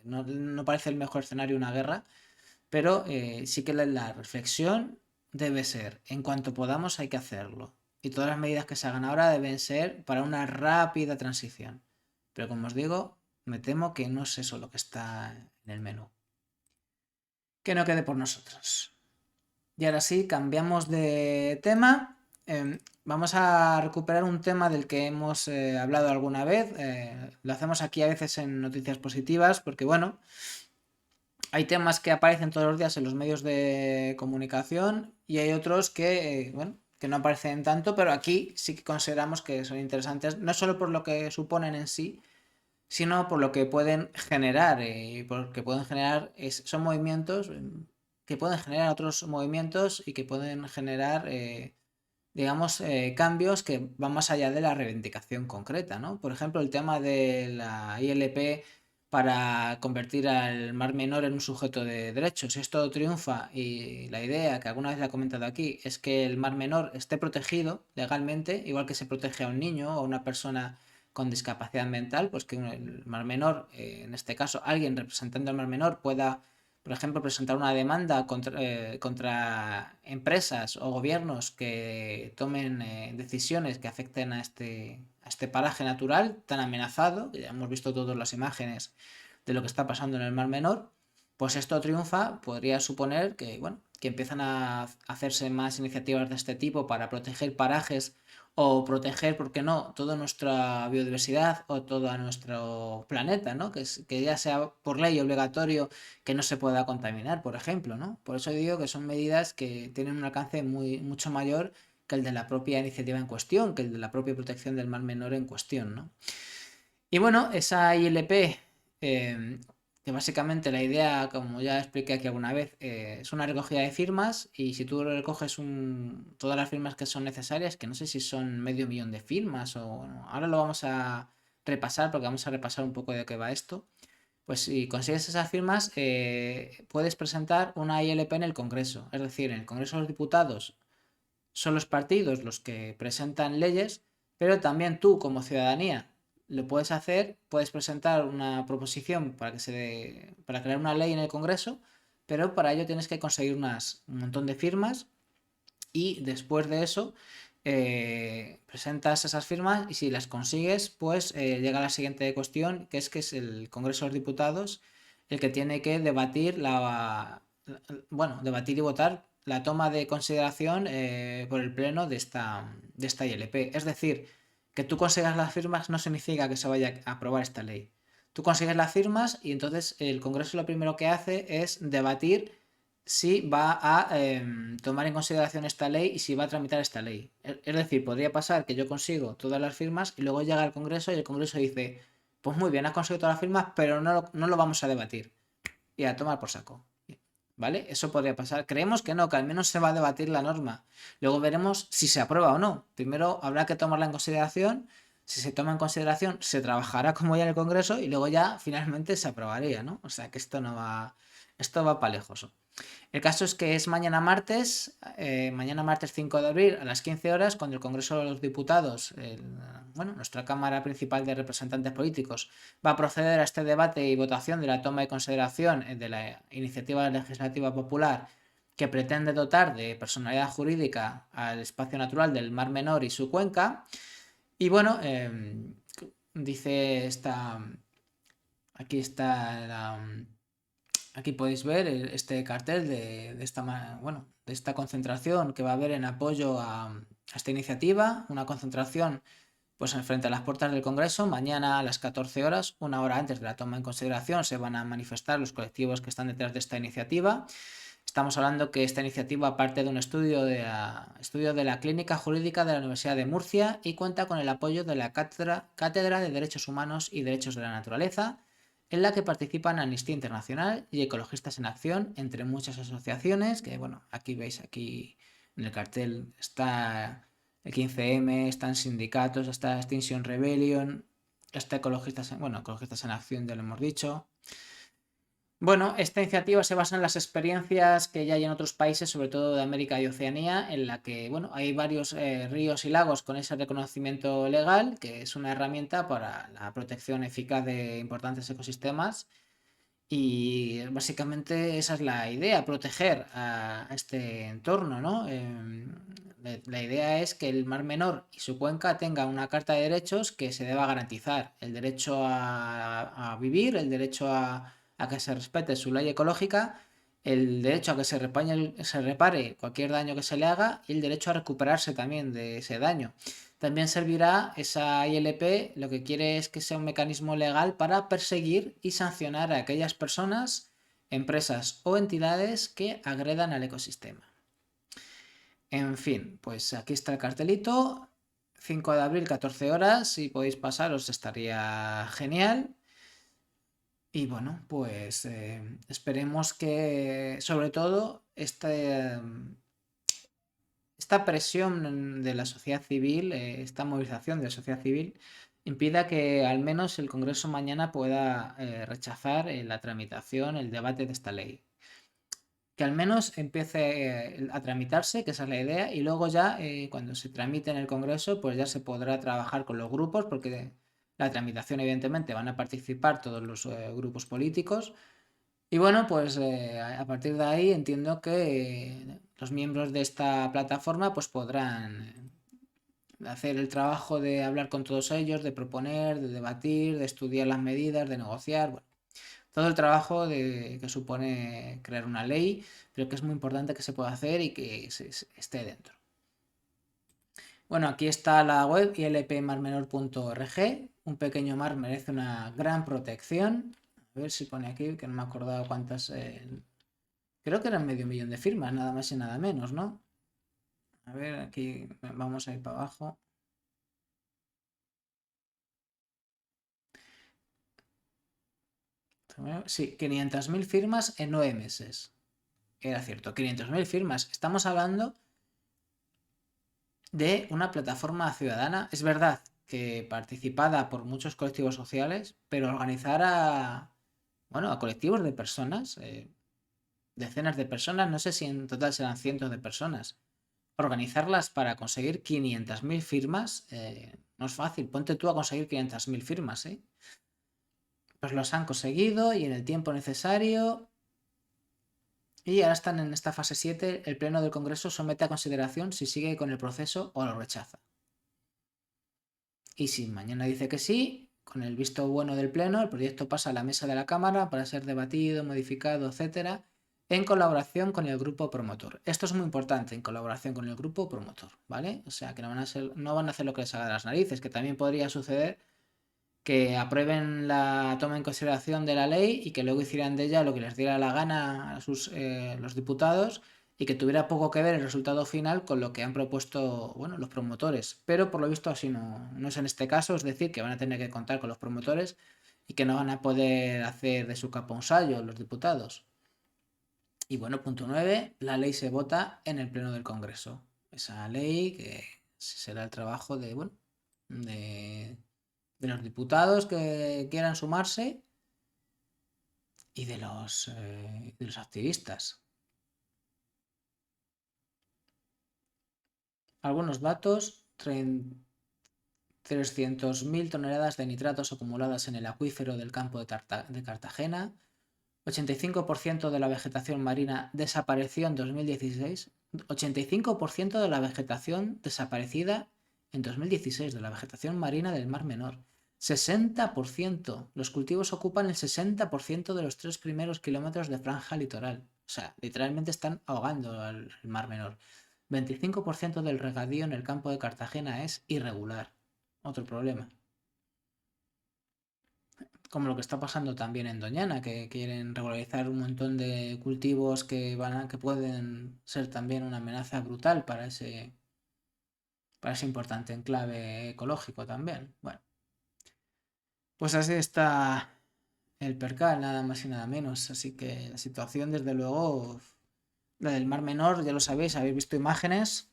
no parece el mejor escenario una guerra, pero sí que la reflexión debe ser, en cuanto podamos hay que hacerlo. Y todas las medidas que se hagan ahora deben ser para una rápida transición. Pero como os digo, me temo que no es eso lo que está en el menú. Que no quede por nosotros. Y ahora sí, cambiamos de tema. Vamos a recuperar un tema del que hemos hablado alguna vez. Lo hacemos aquí a veces en noticias positivas porque, bueno, hay temas que aparecen todos los días en los medios de comunicación y hay otros que, bueno, que no aparecen tanto, pero aquí sí que consideramos que son interesantes, no solo por lo que suponen en sí, sino por lo que pueden generar, porque pueden generar, son movimientos que pueden generar otros movimientos y que pueden generar digamos, cambios que van más allá de la reivindicación concreta, ¿no? Por ejemplo, el tema de la ILP para convertir al Mar Menor en un sujeto de derechos. Si esto triunfa y la idea, que alguna vez la he comentado aquí, es que el Mar Menor esté protegido legalmente, igual que se protege a un niño o a una persona con discapacidad mental, pues que el Mar Menor, en este caso, alguien representando al Mar Menor pueda, por ejemplo, presentar una demanda contra empresas o gobiernos que tomen decisiones que afecten a este paraje natural tan amenazado, que ya hemos visto todas las imágenes de lo que está pasando en el Mar Menor. Pues esto triunfa, podría suponer que, bueno, que empiezan a hacerse más iniciativas de este tipo para proteger parajes o proteger, ¿por qué no?, toda nuestra biodiversidad o todo nuestro planeta, ¿no? Que ya sea por ley obligatorio que no se pueda contaminar, por ejemplo, ¿no? Por eso digo que son medidas que tienen un alcance mucho mayor que el de la propia iniciativa en cuestión, que el de la propia protección del mar menor en cuestión, ¿no? Y bueno, esa ILP, que básicamente la idea, como ya expliqué aquí alguna vez, es una recogida de firmas y si tú recoges todas las firmas que son necesarias, que no sé si son 500.000 de firmas o bueno, ahora lo vamos a repasar porque vamos a repasar un poco de qué va esto. Pues si consigues esas firmas, puedes presentar una ILP en el Congreso. Es decir, en el Congreso de los Diputados son los partidos los que presentan leyes, pero también tú como ciudadanía lo puedes hacer, puedes presentar una proposición para crear una ley en el Congreso, pero para ello tienes que conseguir un montón de firmas y después de eso presentas esas firmas y si las consigues, pues llega la siguiente cuestión, que es el Congreso de los Diputados el que tiene que bueno, debatir y votar la toma de consideración por el Pleno de esta ILP. Es decir, que tú consigas las firmas no significa que se vaya a aprobar esta ley. Tú consigues las firmas y entonces el Congreso lo primero que hace es debatir si va a tomar en consideración esta ley y si va a tramitar esta ley. Es decir, podría pasar que yo consigo todas las firmas y luego llega al Congreso y el Congreso dice, pues muy bien, has conseguido todas las firmas, pero no lo vamos a debatir. Y a tomar por saco. ¿Vale? Eso podría pasar. Creemos que no, que al menos se va a debatir la norma. Luego veremos si se aprueba o no. Primero habrá que tomarla en consideración. Si se toma en consideración, se trabajará como ya en el Congreso y luego ya finalmente se aprobaría, ¿no? O sea que esto va para lejos. El caso es que es mañana martes 5 de abril a las 15 horas, cuando el Congreso de los Diputados, bueno, nuestra Cámara Principal de Representantes Políticos, va a proceder a este debate y votación de la toma de consideración de la iniciativa legislativa popular que pretende dotar de personalidad jurídica al espacio natural del Mar Menor y su cuenca. Y bueno, dice aquí está aquí podéis ver este cartel bueno, de esta concentración que va a haber en apoyo a esta iniciativa, una concentración pues frente a las puertas del Congreso. Mañana a las 14 horas, una hora antes de la toma en consideración, se van a manifestar los colectivos que están detrás de esta iniciativa. Estamos hablando que esta iniciativa parte de un estudio de la Clínica Jurídica de la Universidad de Murcia y cuenta con el apoyo de la Cátedra de Derechos Humanos y Derechos de la Naturaleza, en la que participan Amnistía Internacional y Ecologistas en Acción, entre muchas asociaciones, que bueno, aquí veis, aquí en el cartel está el 15M, están sindicatos, está Extinction Rebellion, está Ecologistas en Acción, ya lo hemos dicho. Bueno, esta iniciativa se basa en las experiencias que ya hay en otros países, sobre todo de América y Oceanía, en la que bueno, hay varios ríos y lagos con ese reconocimiento legal, que es una herramienta para la protección eficaz de importantes ecosistemas. Y básicamente esa es la idea, proteger a este entorno, ¿no? La idea es que el Mar Menor y su cuenca tengan una carta de derechos que se deba garantizar. El derecho a vivir, el derecho a que se respete su ley ecológica, el derecho a que se repare cualquier daño que se le haga y el derecho a recuperarse también de ese daño. También servirá esa ILP, lo que quiere es que sea un mecanismo legal para perseguir y sancionar a aquellas personas, empresas o entidades que agredan al ecosistema. En fin, pues aquí está el cartelito, 5 de abril, 14 horas, si podéis pasaros estaría genial. Y bueno, pues esperemos que sobre todo esta presión de la sociedad civil, esta movilización de la sociedad civil, impida que al menos el Congreso mañana pueda rechazar la tramitación, el debate de esta ley. Que al menos empiece a tramitarse, que esa es la idea, y luego ya cuando se tramite en el Congreso, pues ya se podrá trabajar con los grupos, porque la tramitación evidentemente van a participar todos los grupos políticos. Y bueno, pues a partir de ahí entiendo que los miembros de esta plataforma pues podrán hacer el trabajo de hablar con todos ellos, de proponer, de debatir, de estudiar las medidas, de negociar, bueno, todo el trabajo que supone crear una ley, pero que es muy importante que se pueda hacer y que esté dentro. Bueno, aquí está la web ilpmarmenor.org. Un pequeño mar merece una gran protección. A ver si pone aquí, que no me he acordado cuántas. Creo que eran medio millón de firmas, nada más y nada menos, ¿no? A ver, aquí vamos a ir para abajo. Sí, 500.000 firmas en 9 meses. Era cierto, 500.000 firmas. Estamos hablando de una plataforma ciudadana. Es verdad que participada por muchos colectivos sociales, pero organizar a colectivos de personas, decenas de personas, no sé si en total serán cientos de personas, organizarlas para conseguir 500.000 firmas no es fácil. Ponte tú a conseguir 500.000 firmas, ¿eh? Pues los han conseguido y en el tiempo necesario. Y ahora están en esta fase 7. El Pleno del Congreso somete a consideración si sigue con el proceso o lo rechaza. Y si mañana dice que sí, con el visto bueno del Pleno, el proyecto pasa a la mesa de la Cámara para ser debatido, modificado, etcétera, en colaboración con el grupo promotor. Esto es muy importante, en colaboración con el grupo promotor, ¿vale? O sea, que no van a hacer lo que les haga de las narices, que también podría suceder que aprueben la toma en consideración de la ley y que luego hicieran de ella lo que les diera la gana a los diputados y que tuviera poco que ver el resultado final con lo que han propuesto, bueno, los promotores. Pero por lo visto así no es en este caso, es decir, que van a tener que contar con los promotores y que no van a poder hacer de su capa un sayo los diputados. Y bueno, punto 9, la ley se vota en el Pleno del Congreso. Esa ley que será el trabajo de, bueno, de los diputados que quieran sumarse y de los activistas. Algunos datos: 300.000 toneladas de nitratos acumuladas en el acuífero del campo de Cartagena. 85% de la vegetación marina desapareció en 2016. 85% de la vegetación desaparecida en 2016, de la vegetación marina del Mar Menor. 60%. Los cultivos ocupan el 60% de los 3 primeros kilómetros de franja litoral. O sea, literalmente están ahogando al Mar Menor. 25% del regadío en el campo de Cartagena es irregular. Otro problema. Como lo que está pasando también en Doñana, que quieren regularizar un montón de cultivos que pueden ser también una amenaza brutal para ese importante enclave ecológico también. Bueno, pues así está el percal, nada más y nada menos. Así que la situación, desde luego, la del Mar Menor, ya lo sabéis, habéis visto imágenes,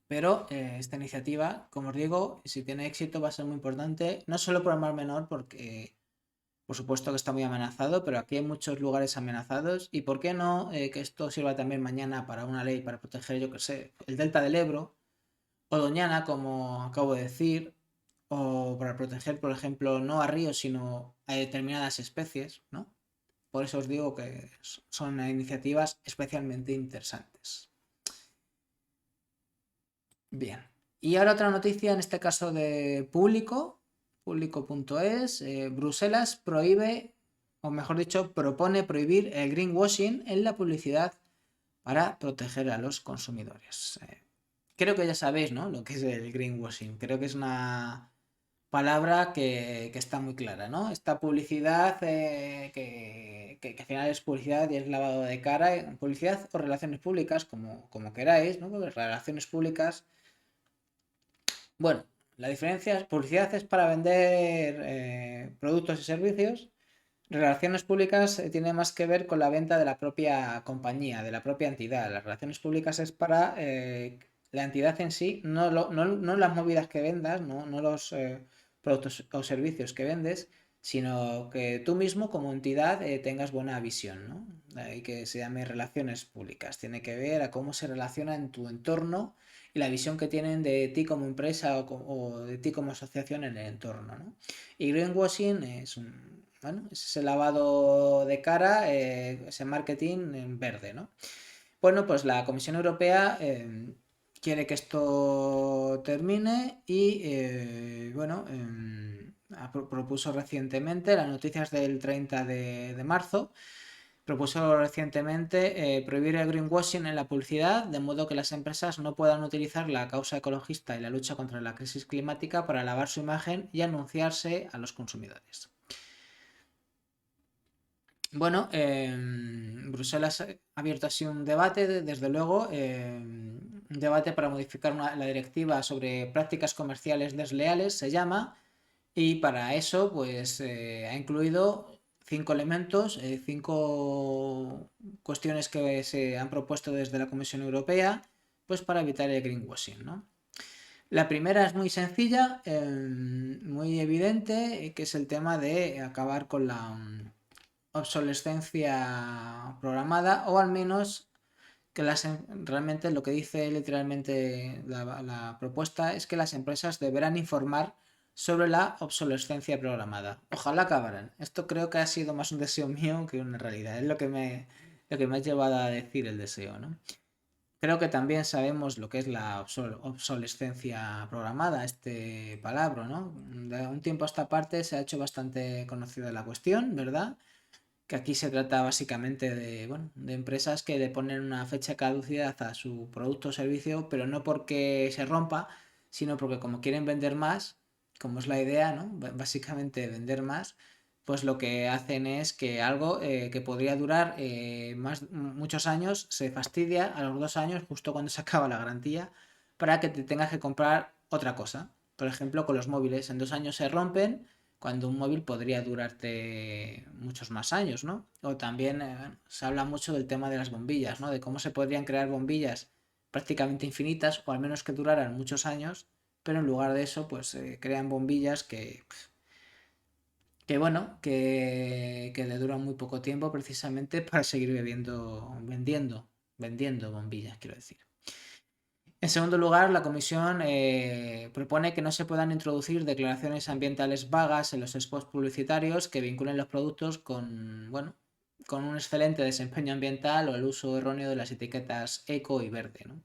pero esta iniciativa, como os digo, si tiene éxito va a ser muy importante, no solo por el Mar Menor, porque por supuesto que está muy amenazado, pero aquí hay muchos lugares amenazados. ¿Y por qué no que esto sirva también mañana para una ley para proteger, yo que sé, el delta del Ebro o Doñana, como acabo de decir, o para proteger, por ejemplo, no a ríos, sino a determinadas especies, ¿no? Por eso os digo que son iniciativas especialmente interesantes. Bien. Y ahora otra noticia, en este caso de público.es. Bruselas prohíbe, o mejor dicho, propone prohibir el greenwashing en la publicidad para proteger a los consumidores. Creo que ya sabéis, ¿no?, lo que es el greenwashing. Creo que es una palabra que está muy clara, ¿no? Esta publicidad que al final es publicidad y es lavado de cara, publicidad o relaciones públicas, como queráis, ¿no? Porque relaciones públicas, bueno, la diferencia es: publicidad es para vender productos y servicios, Relaciones públicas tiene más que ver con la venta de la propia compañía, de la propia entidad. Las relaciones públicas es para la entidad en sí, no las movidas que vendas, no los productos o servicios que vendes, sino que tú mismo como entidad tengas buena visión, ¿no? Y que se llame relaciones públicas. Tiene que ver a cómo se relaciona en tu entorno y la visión que tienen de ti como empresa o de ti como asociación en el entorno, ¿no? Y greenwashing es bueno, es ese lavado de cara, ese marketing en verde, ¿no? Bueno, pues la Comisión Europea quiere que esto termine y, bueno, propuso recientemente, las noticias del 30 de marzo, propuso recientemente prohibir el greenwashing en la publicidad, de modo que las empresas no puedan utilizar la causa ecologista y la lucha contra la crisis climática para lavar su imagen y anunciarse a los consumidores. Bueno, Bruselas ha abierto así un debate, desde luego, un debate para modificar la directiva sobre prácticas comerciales desleales, se llama, y para eso pues ha incluido 5 elementos, 5 cuestiones que se han propuesto desde la Comisión Europea, pues para evitar el greenwashing, ¿no? La primera es muy sencilla, muy evidente, que es el tema de acabar con la obsolescencia programada, o al menos que realmente lo que dice literalmente la propuesta es que las empresas deberán informar sobre la obsolescencia programada. Ojalá acabaran. Esto creo que ha sido más un deseo mío que una realidad. Es lo que me ha llevado a decir el deseo, ¿no? Creo que también sabemos lo que es la obsolescencia programada, este palabra, ¿no? De un tiempo a esta parte se ha hecho bastante conocida la cuestión, ¿verdad? Que aquí se trata básicamente de, bueno, de empresas que le ponen una fecha de caducidad a su producto o servicio, pero no porque se rompa, sino porque como quieren vender más, como es la idea, ¿no? Básicamente vender más, pues lo que hacen es que algo que podría durar muchos años se fastidia a los 2 años, justo cuando se acaba la garantía, para que te tengas que comprar otra cosa. Por ejemplo, con los móviles, en 2 años se rompen cuando un móvil podría durarte muchos más años, ¿no? O también se habla mucho del tema de las bombillas, ¿no? De cómo se podrían crear bombillas prácticamente infinitas, o al menos que duraran muchos años, pero en lugar de eso, pues crean bombillas que bueno, que le duran muy poco tiempo precisamente para seguir vendiendo bombillas, quiero decir. En segundo lugar, la Comisión propone que no se puedan introducir declaraciones ambientales vagas en los spots publicitarios que vinculen los productos con, bueno, con un excelente desempeño ambiental o el uso erróneo de las etiquetas eco y verde, ¿no?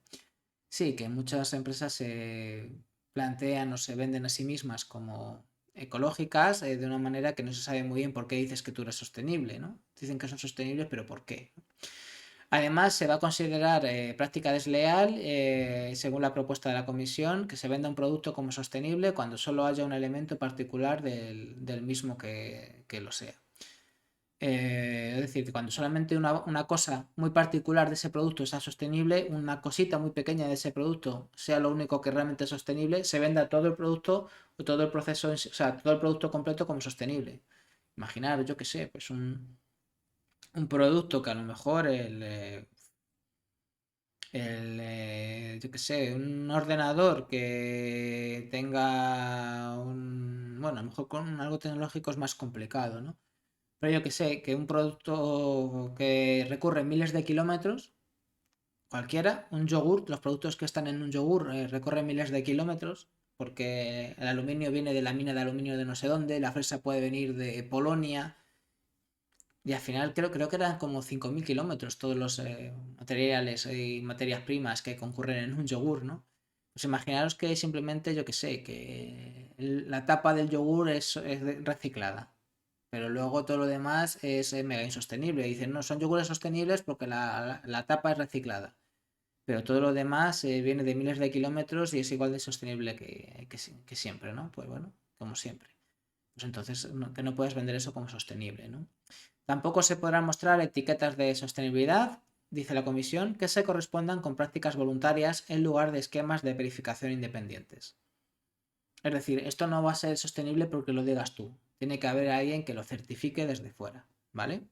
Sí, que muchas empresas se plantean o se venden a sí mismas como ecológicas de una manera que no se sabe muy bien por qué dices que tú eres sostenible, ¿no? Dicen que son sostenibles, pero ¿por qué? Además, se va a considerar práctica desleal, según la propuesta de la Comisión, que se venda un producto como sostenible cuando solo haya un elemento particular del mismo que lo sea. Es decir, que cuando solamente una cosa muy particular de ese producto sea sostenible, una cosita muy pequeña de ese producto sea lo único que realmente es sostenible, se venda todo el producto o todo el proceso, o sea, todo el producto completo como sostenible. Imaginar, yo qué sé, pues un producto que a lo mejor yo qué sé, un ordenador que tenga bueno, a lo mejor con algo tecnológico es más complicado, ¿no? Pero yo que sé, que un producto que recorre miles de kilómetros, cualquiera, un yogur, los productos que están en un yogur recorren miles de kilómetros, porque el aluminio viene de la mina de aluminio de no sé dónde, la fresa puede venir de Polonia, y al final creo que eran como 5.000 kilómetros todos los materiales y materias primas que concurren en un yogur, ¿no? Pues imaginaros que simplemente, yo que sé, que la tapa del yogur es reciclada, pero luego todo lo demás es mega insostenible. Dicen, no, son yogures sostenibles porque la tapa es reciclada, pero todo lo demás viene de miles de kilómetros y es igual de sostenible que siempre, ¿no? Pues bueno, como siempre. Pues entonces que no puedes vender eso como sostenible, ¿no? Tampoco se podrán mostrar etiquetas de sostenibilidad, dice la Comisión, que se correspondan con prácticas voluntarias en lugar de esquemas de verificación independientes. Es decir, esto no va a ser sostenible porque lo digas tú. Tiene que haber alguien que lo certifique desde fuera, ¿vale?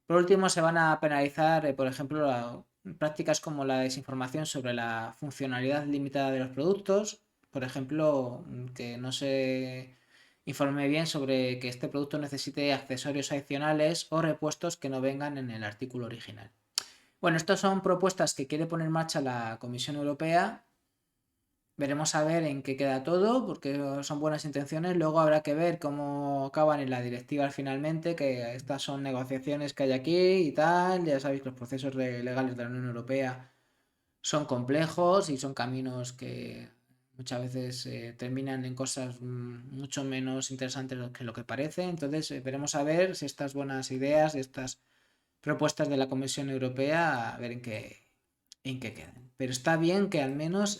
Por último, se van a penalizar, por ejemplo, prácticas como la desinformación sobre la funcionalidad limitada de los productos. Por ejemplo, que no se informe bien sobre que este producto necesite accesorios adicionales o repuestos que no vengan en el artículo original. Bueno, estas son propuestas que quiere poner en marcha la Comisión Europea. Veremos a ver en qué queda todo, porque son buenas intenciones. Luego habrá que ver cómo acaban en la directiva finalmente, que estas son negociaciones que hay aquí y tal. Ya sabéis que los procesos legales de la Unión Europea son complejos y son caminos que muchas veces terminan en cosas mucho menos interesantes que lo que parece. Entonces veremos a ver si estas buenas ideas, estas propuestas de la Comisión Europea, a ver en qué quedan. Pero está bien que al menos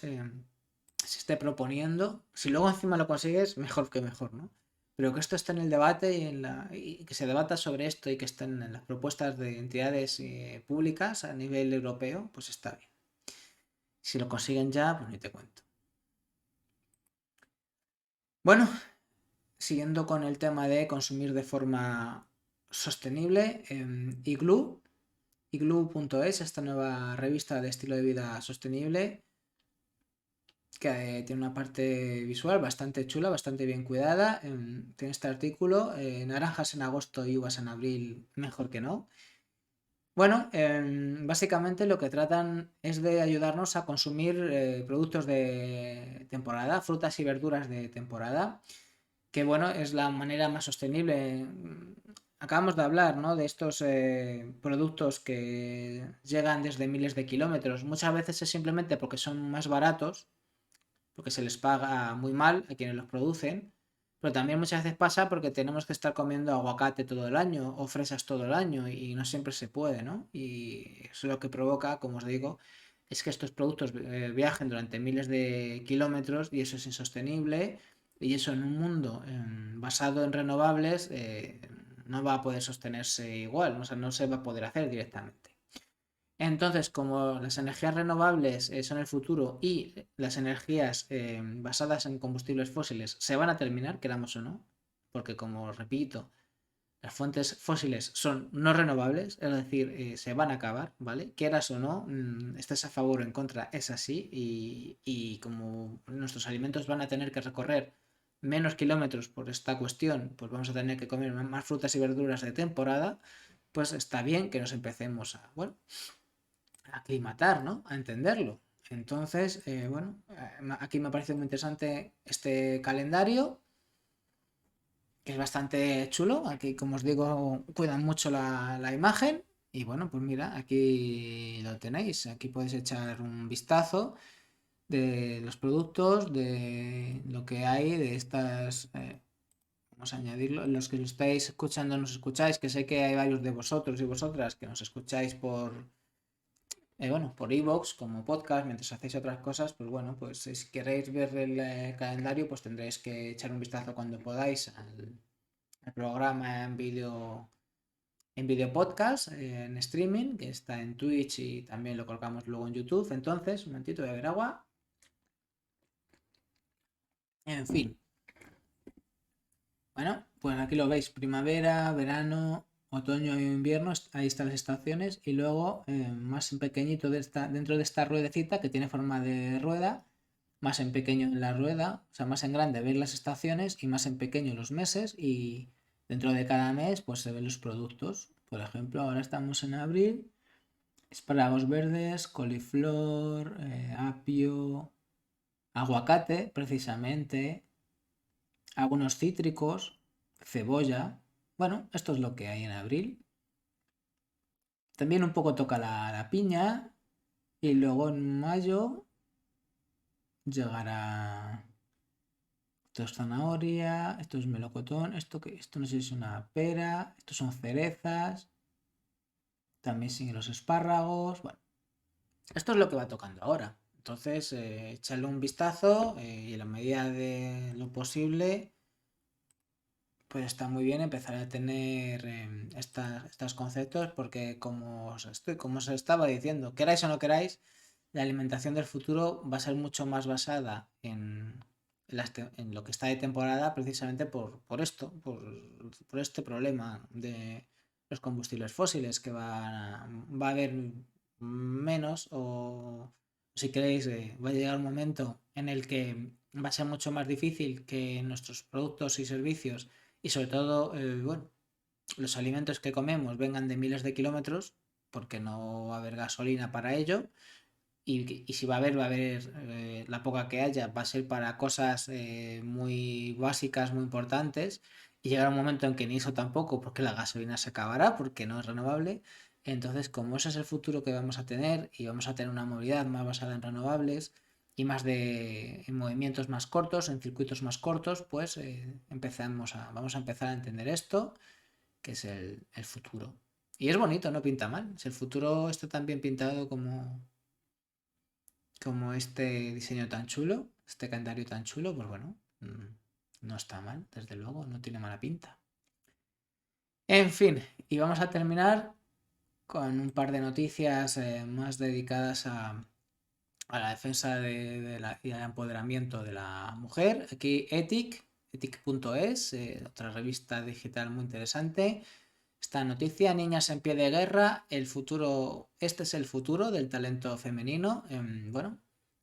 se esté proponiendo. Si luego encima lo consigues, mejor que mejor, ¿no? Pero que esto esté en el debate y que se debata sobre esto y que estén en las propuestas de entidades públicas a nivel europeo, pues está bien. Si lo consiguen ya, pues ni te cuento. Bueno, siguiendo con el tema de consumir de forma sostenible, Igloo.es, esta nueva revista de estilo de vida sostenible, que tiene una parte visual bastante chula, bastante bien cuidada. Tiene este artículo, naranjas en agosto y uvas en abril, mejor que no. Bueno, básicamente lo que tratan es de ayudarnos a consumir productos de temporada, frutas y verduras de temporada, que bueno, es la manera más sostenible. Acabamos de hablar, ¿no?, de estos productos que llegan desde miles de kilómetros. Muchas veces es simplemente porque son más baratos, porque se les paga muy mal a quienes los producen, pero también muchas veces pasa porque tenemos que estar comiendo aguacate todo el año o fresas todo el año y no siempre se puede, ¿no? Y eso lo que provoca, como os digo, es que estos productos viajen durante miles de kilómetros y eso es insostenible y eso en un mundo basado en renovables no va a poder sostenerse igual, o sea, no se va a poder hacer directamente. Entonces, como las energías renovables son el futuro y las energías basadas en combustibles fósiles se van a terminar, queramos o no, porque como repito, las fuentes fósiles son no renovables, es decir, se van a acabar, ¿vale? Quieras o no, estés a favor o en contra, es así, y como nuestros alimentos van a tener que recorrer menos kilómetros por esta cuestión, pues vamos a tener que comer más frutas y verduras de temporada, pues está bien que nos empecemos a, bueno, aclimatar, ¿no? A entenderlo. Entonces, bueno, aquí me parece muy interesante este calendario, que es bastante chulo. Aquí, como os digo, cuidan mucho la imagen. Y bueno, pues mira, aquí lo tenéis. Aquí podéis echar un vistazo de los productos, de lo que hay, de estas... vamos a añadirlo. Los que lo estáis escuchando, nos escucháis, que sé que hay varios de vosotros y vosotras que nos escucháis bueno, por iVoox como podcast, mientras hacéis otras cosas, pues bueno, pues si queréis ver el calendario, pues tendréis que echar un vistazo cuando podáis al programa en vídeo podcast, en streaming, que está en Twitch y también lo colgamos luego en YouTube. Entonces, un momentito, voy a beber agua. En fin, bueno, pues aquí lo veis, primavera, verano, otoño y invierno, ahí están las estaciones y luego más en pequeñito dentro de esta ruedecita que tiene forma de rueda, más en pequeño en la rueda, o sea, más en grande veis las estaciones y más en pequeño los meses y dentro de cada mes pues se ven los productos. Por ejemplo, ahora estamos en abril, espárragos verdes, coliflor, apio, aguacate precisamente, algunos cítricos, cebolla. Bueno, esto es lo que hay en abril. También un poco toca la piña y luego en mayo llegará... Esto es zanahoria, esto es melocotón, esto no sé si es una pera, estos son cerezas, también siguen los espárragos. Bueno, esto es lo que va tocando ahora. Entonces, echarle un vistazo y en la medida de lo posible, pues está muy bien empezar a tener estos conceptos porque como os estaba diciendo, queráis o no queráis, la alimentación del futuro va a ser mucho más basada en lo que está de temporada precisamente por esto, por este problema de los combustibles fósiles, que va a haber menos o si queréis, va a llegar un momento en el que va a ser mucho más difícil que nuestros productos y servicios y sobre todo, bueno, los alimentos que comemos vengan de miles de kilómetros porque no va a haber gasolina para ello y si va a haber la poca que haya, va a ser para cosas muy básicas, muy importantes, y llegará un momento en que ni eso tampoco, porque la gasolina se acabará, porque no es renovable. Entonces, como ese es el futuro que vamos a tener, y vamos a tener una movilidad más basada en renovables y más en movimientos más cortos, en circuitos más cortos, pues vamos a empezar a entender esto, que es el futuro. Y es bonito, no pinta mal. Si el futuro está tan bien pintado como este diseño tan chulo, este calendario tan chulo, pues bueno, no está mal, desde luego, no tiene mala pinta. En fin, y vamos a terminar con un par de noticias más dedicadas a la defensa y al empoderamiento de la mujer. Aquí ethic.es, otra revista digital muy interesante. Esta noticia, niñas en pie de guerra, el futuro, este es el futuro del talento femenino. Bueno,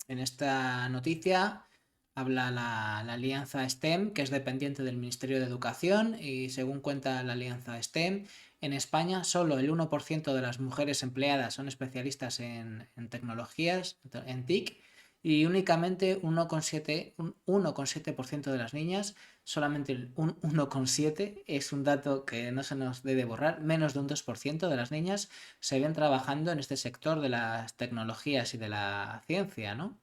en esta noticia habla la alianza STEM, que es dependiente del Ministerio de Educación, y según cuenta la alianza STEM, en España solo el 1% de las mujeres empleadas son especialistas en tecnologías, en TIC, y únicamente un 1,7% de las niñas, solamente un 1,7%, es un dato que no se nos debe borrar, menos de un 2% de las niñas se ven trabajando en este sector de las tecnologías y de la ciencia, ¿no?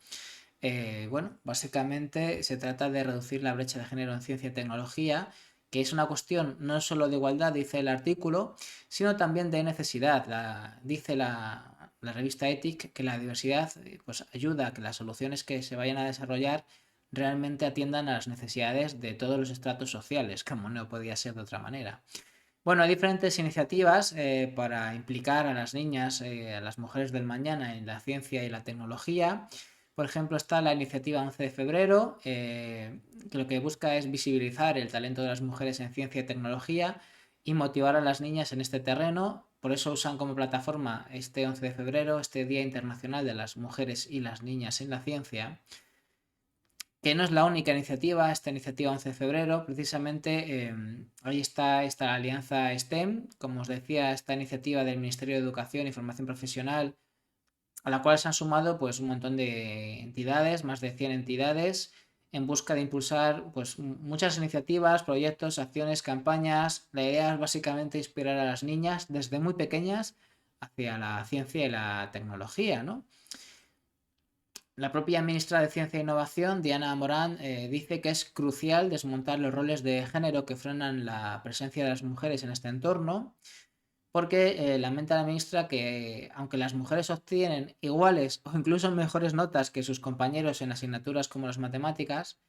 Bueno, básicamente se trata de reducir la brecha de género en ciencia y tecnología, que es una cuestión no solo de igualdad, dice el artículo, sino también de necesidad. Dice la revista Ethic que la diversidad pues, ayuda a que las soluciones que se vayan a desarrollar realmente atiendan a las necesidades de todos los estratos sociales, como no podía ser de otra manera. Bueno, hay diferentes iniciativas para implicar a las niñas, a las mujeres del mañana en la ciencia y la tecnología. Por ejemplo, está la iniciativa 11 de febrero, que lo que busca es visibilizar el talento de las mujeres en ciencia y tecnología y motivar a las niñas en este terreno. Por eso usan como plataforma este 11 de febrero, este Día Internacional de las Mujeres y las Niñas en la Ciencia, que no es la única iniciativa, esta iniciativa 11 de febrero, precisamente ahí está esta alianza STEM, como os decía, esta iniciativa del Ministerio de Educación y Formación Profesional, a la cual se han sumado pues un montón de entidades, más de 100 entidades, en busca de impulsar pues muchas iniciativas, proyectos, acciones, campañas. La idea es básicamente inspirar a las niñas desde muy pequeñas hacia la ciencia y la tecnología, ¿no? La propia ministra de Ciencia e Innovación, Diana Morán, dice que es crucial desmontar los roles de género que frenan la presencia de las mujeres en este entorno, porque lamenta la ministra que aunque las mujeres obtienen iguales o incluso mejores notas que sus compañeros en asignaturas como las matemáticas,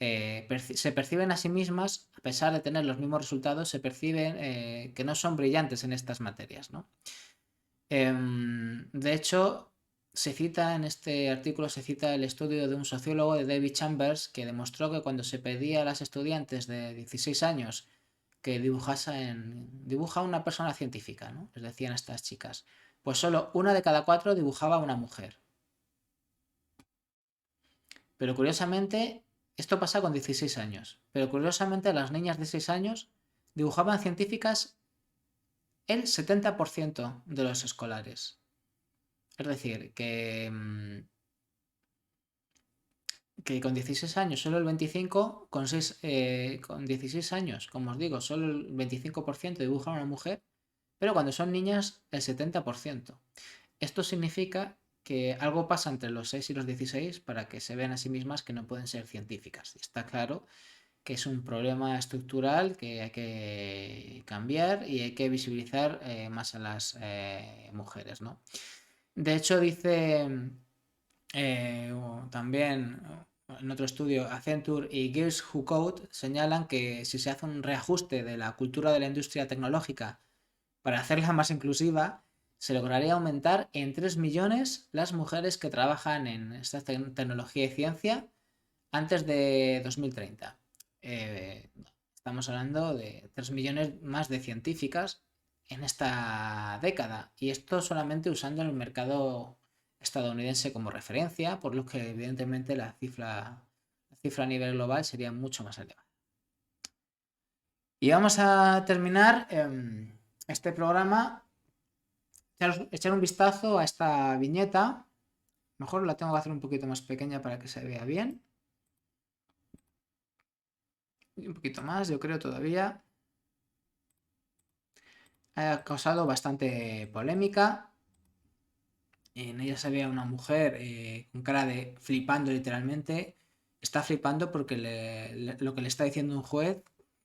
se perciben a sí mismas, a pesar de tener los mismos resultados, se perciben que no son brillantes en estas materias, ¿no? De hecho, se cita en este artículo, se cita el estudio de un sociólogo, de David Chambers, que demostró que cuando se pedía a las estudiantes de 16 años que dibuja una persona científica, ¿no? Les decían a estas chicas, pues solo una de cada cuatro dibujaba a una mujer. Pero curiosamente, esto pasa con 16 años, pero curiosamente las niñas de 6 años dibujaban científicas el 70% de los escolares. Es decir, que con 16 años solo el 25, con 16 años, como os digo, solo el 25% dibuja a una mujer, pero cuando son niñas el 70%. Esto significa que algo pasa entre los 6 y los 16 para que se vean a sí mismas que no pueden ser científicas. Y está claro que es un problema estructural que hay que cambiar y hay que visibilizar más a las mujeres, ¿no? De hecho, dice también en otro estudio, Accenture y Girls Who Code señalan que si se hace un reajuste de la cultura de la industria tecnológica para hacerla más inclusiva, se lograría aumentar en 3 millones las mujeres que trabajan en esta tecnología y ciencia antes de 2030. Estamos hablando de 3 millones más de científicas en esta década. Y esto solamente usando el mercado estadounidense como referencia, por lo que evidentemente la cifra a nivel global sería mucho más elevada. Y vamos a terminar este programa, echar un vistazo a esta viñeta. Mejor la tengo que hacer un poquito más pequeña para que se vea bien. Y un poquito más, yo creo todavía. Ha causado bastante polémica. En ella se ve una mujer con cara de flipando literalmente. Está flipando porque lo que le está diciendo un juez,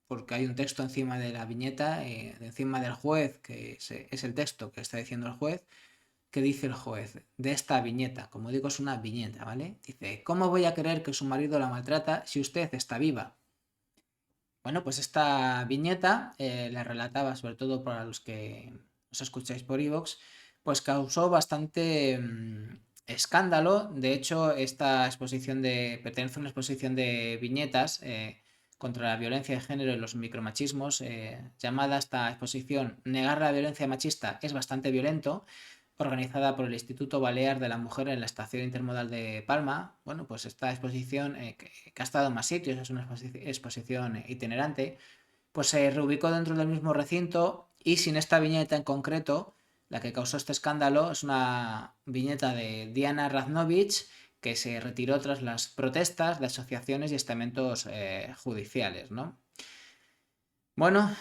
porque hay un texto encima de la viñeta, encima del juez, que es el texto que está diciendo el juez, que dice el juez de esta viñeta. Como digo, es una viñeta, ¿vale? Dice, ¿cómo voy a creer que su marido la maltrata si usted está viva? Bueno, pues esta viñeta la relataba, sobre todo para los que os escucháis por iVoox, pues causó bastante escándalo. De hecho, esta exposición pertenece a una exposición de viñetas contra la violencia de género y los micromachismos, llamada esta exposición Negar la violencia machista es bastante violento, organizada por el Instituto Balear de la Mujer en la Estación Intermodal de Palma. Bueno, pues esta exposición, que ha estado en más sitios, es una exposición itinerante, pues se reubicó dentro del mismo recinto y sin esta viñeta en concreto, la que causó este escándalo es una viñeta de Diana Raznovich que se retiró tras las protestas de asociaciones y estamentos judiciales, ¿no? Bueno,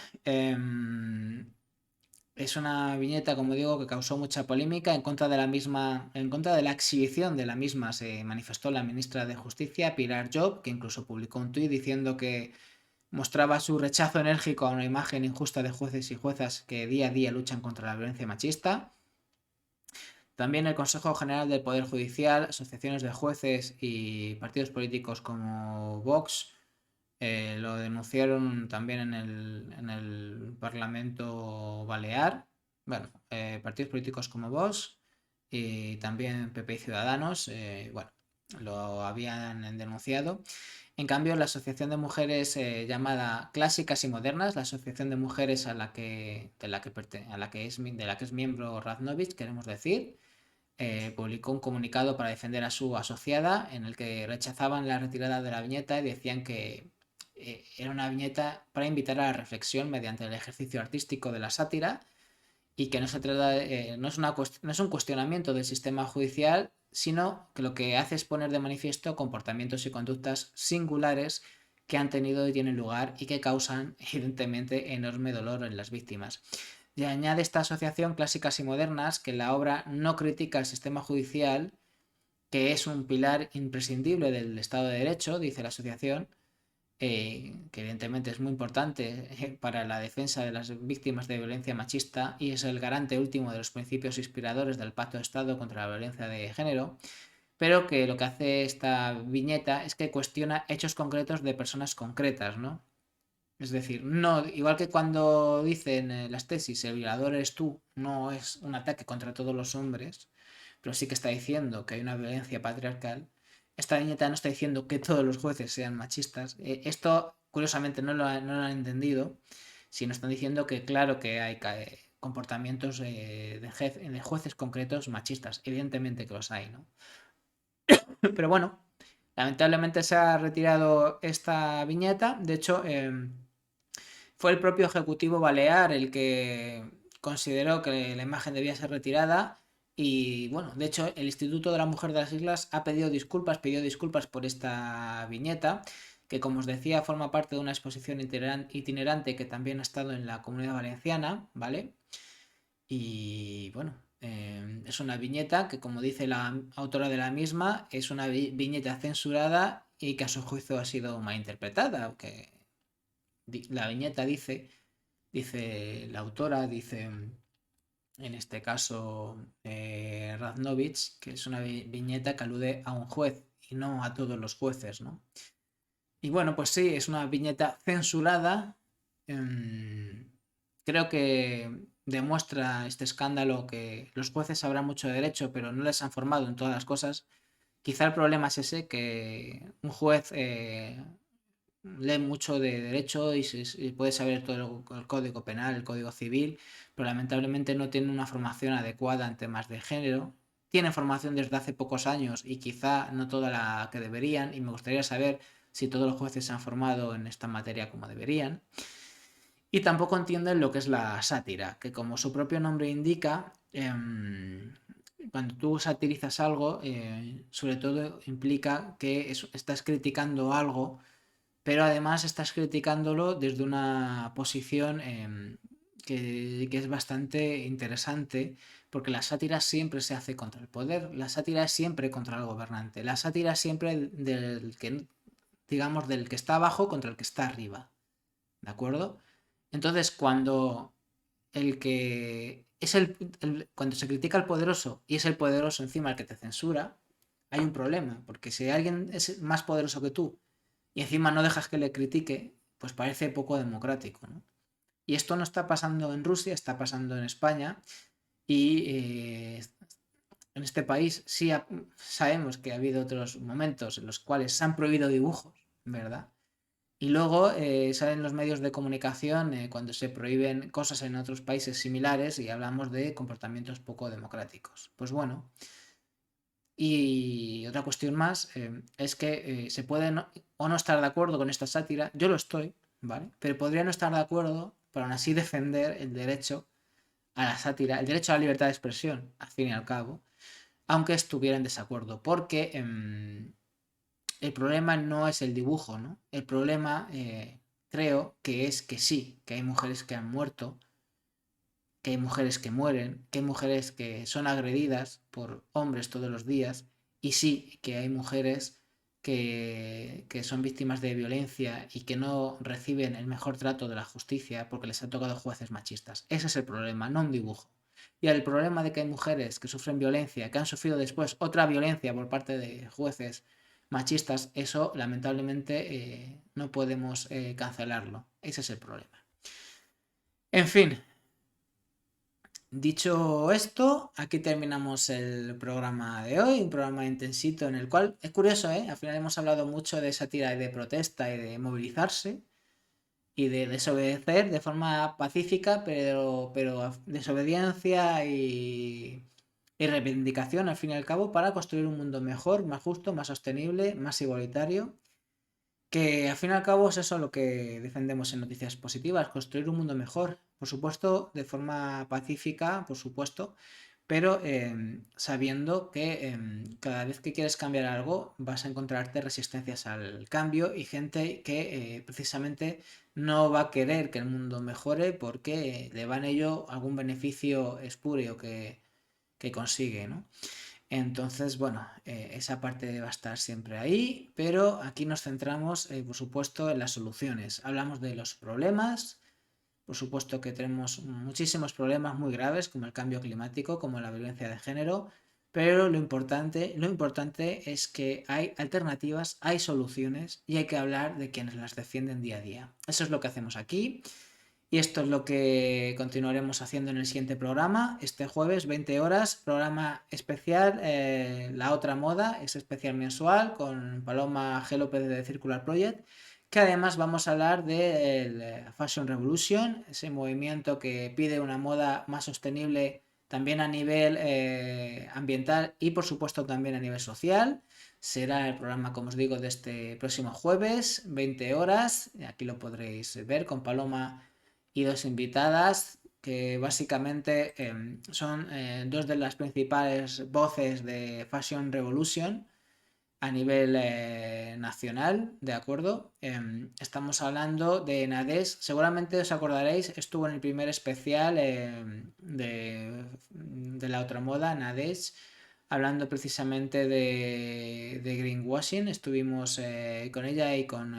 es una viñeta, como digo, que causó mucha polémica en contra de la misma, en contra de la exhibición de la misma. Se manifestó la ministra de Justicia, Pilar Job, que incluso publicó un tuit diciendo que mostraba su rechazo enérgico a una imagen injusta de jueces y juezas que día a día luchan contra la violencia machista. También el Consejo General del Poder Judicial, asociaciones de jueces y partidos políticos como Vox lo denunciaron también en el Parlamento Balear. Bueno, partidos políticos como Vox y también PP y Ciudadanos, bueno, lo habían denunciado. En cambio, la Asociación de Mujeres llamada Clásicas y Modernas, la asociación de mujeres de la que es miembro Raznovich, queremos decir, publicó un comunicado para defender a su asociada en el que rechazaban la retirada de la viñeta y decían que era una viñeta para invitar a la reflexión mediante el ejercicio artístico de la sátira y que no se trata no es un cuestionamiento del sistema judicial, sino que lo que hace es poner de manifiesto comportamientos y conductas singulares que han tenido y tienen lugar y que causan evidentemente enorme dolor en las víctimas. Y añade esta asociación Clásicas y Modernas que la obra no critica el sistema judicial, que es un pilar imprescindible del Estado de Derecho, dice la asociación, que evidentemente es muy importante para la defensa de las víctimas de violencia machista y es el garante último de los principios inspiradores del Pacto de Estado contra la violencia de género, pero que lo que hace esta viñeta es que cuestiona hechos concretos de personas concretas, ¿no? Es decir, no, igual que cuando dicen las tesis, el violador eres tú, no es un ataque contra todos los hombres, pero sí que está diciendo que hay una violencia patriarcal. Esta viñeta no está diciendo que todos los jueces sean machistas. Esto, curiosamente, no lo han entendido, sino están diciendo que, claro, que hay comportamientos de jueces concretos machistas. Evidentemente que los hay, ¿no? Pero bueno, lamentablemente se ha retirado esta viñeta. De hecho, fue el propio Ejecutivo Balear el que consideró que la imagen debía ser retirada y bueno, de hecho el Instituto de la Mujer de las Islas ha pidió disculpas por esta viñeta, que como os decía forma parte de una exposición itinerante que también ha estado en la Comunidad Valenciana, ¿vale? Y bueno, es una viñeta que como dice la autora de la misma, es una viñeta censurada y que a su juicio ha sido malinterpretada, aunque la viñeta dice la autora, dice en este caso Raznovich, que es una viñeta que alude a un juez y no a todos los jueces, ¿no? Y bueno, pues sí, es una viñeta censurada. Creo que demuestra este escándalo que los jueces sabrán mucho de derecho, pero no les han formado en todas las cosas Quizá el problema es ese, que un juez lee mucho de derecho y puede saber todo el código penal, el código civil, pero lamentablemente no tiene una formación adecuada en temas de género. Tiene formación desde hace pocos años y quizá no toda la que deberían, y me gustaría saber si todos los jueces se han formado en esta materia como deberían. Y tampoco entienden lo que es la sátira, que como su propio nombre indica, cuando tú satirizas algo, sobre todo implica que estás criticando algo, pero además estás criticándolo desde una posición que es bastante interesante, porque la sátira siempre se hace contra el poder, la sátira es siempre contra el gobernante, la sátira es siempre del que, digamos, del que está abajo contra el que está arriba, ¿de acuerdo? Entonces, cuando el que es cuando se critica al poderoso y es el poderoso encima el que te censura, hay un problema, porque si alguien es más poderoso que tú y encima no dejas que le critique, pues parece poco democrático, ¿no? Y esto no está pasando en Rusia, está pasando en España, y en este país sí sabemos que ha habido otros momentos en los cuales se han prohibido dibujos, ¿verdad? Y luego salen los medios de comunicación cuando se prohíben cosas en otros países similares y hablamos de comportamientos poco democráticos. Pues bueno, y otra cuestión más es que se puede o no estar de acuerdo con esta sátira, yo lo estoy, ¿vale? Pero podría no estar de acuerdo, pero aún así defender el derecho a la sátira, el derecho a la libertad de expresión, al fin y al cabo, aunque estuviera en desacuerdo, porque el problema no es el dibujo, ¿no? El problema creo que es que sí, que hay mujeres que han muerto, que hay mujeres que mueren, que hay mujeres que son agredidas por hombres todos los días, y sí, que hay mujeres que son víctimas de violencia y que no reciben el mejor trato de la justicia porque les han tocado jueces machistas. Ese es el problema, no un dibujo. Y el problema de que hay mujeres que sufren violencia, que han sufrido después otra violencia por parte de jueces machistas, eso lamentablemente no podemos cancelarlo. Ese es el problema. En fin, dicho esto, aquí terminamos el programa de hoy, un programa intensito en el cual es curioso, ¿eh? Al final hemos hablado mucho de sátira y de protesta y de movilizarse y de desobedecer de forma pacífica, pero desobediencia y reivindicación al fin y al cabo para construir un mundo mejor, más justo, más sostenible, más igualitario, que al fin y al cabo es eso lo que defendemos en Noticias Positivas, construir un mundo mejor, por supuesto, de forma pacífica, por supuesto, pero sabiendo que cada vez que quieres cambiar algo vas a encontrarte resistencias al cambio y gente que precisamente no va a querer que el mundo mejore porque le va en ello algún beneficio espurio que consigue, ¿no? Entonces, bueno, esa parte va a estar siempre ahí, pero aquí nos centramos, por supuesto, en las soluciones. Hablamos de los problemas, por supuesto que tenemos muchísimos problemas muy graves, como el cambio climático, como la violencia de género, pero lo importante es que hay alternativas, hay soluciones y hay que hablar de quienes las defienden día a día. Eso es lo que hacemos aquí. Y esto es lo que continuaremos haciendo en el siguiente programa, este jueves, 20 horas, programa especial, La Otra Moda, es especial mensual con Paloma G. López de Circular Project, que además vamos a hablar de Fashion Revolution, ese movimiento que pide una moda más sostenible también a nivel ambiental y por supuesto también a nivel social. Será el programa, como os digo, de este próximo jueves, 20 horas, aquí lo podréis ver con Paloma y dos invitadas que básicamente son dos de las principales voces de Fashion Revolution a nivel nacional, ¿de acuerdo? Estamos hablando de Nades, seguramente os acordaréis, estuvo en el primer especial de la otra moda, Nades, hablando precisamente de greenwashing. Estuvimos con ella y con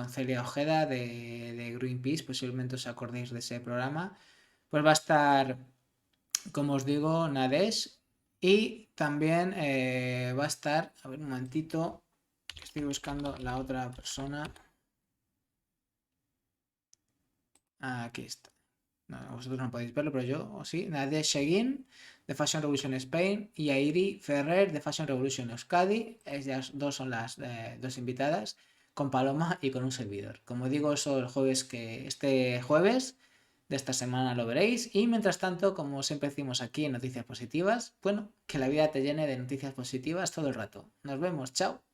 Celia Ojeda de Greenpeace, posiblemente os acordéis de ese programa. Pues va a estar, como os digo, Nadesh, y también va a estar, a ver un momentito, que estoy buscando la otra persona. Aquí está. No, vosotros no podéis verlo, pero yo sí. Nadia Seguin de Fashion Revolution Spain y Airi Ferrer de Fashion Revolution Euskadi. Ellas dos son las dos invitadas, con Paloma y con un servidor. Como digo, eso este jueves de esta semana lo veréis. Y mientras tanto, como siempre decimos aquí en Noticias Positivas, bueno, que la vida te llene de noticias positivas todo el rato. Nos vemos, chao.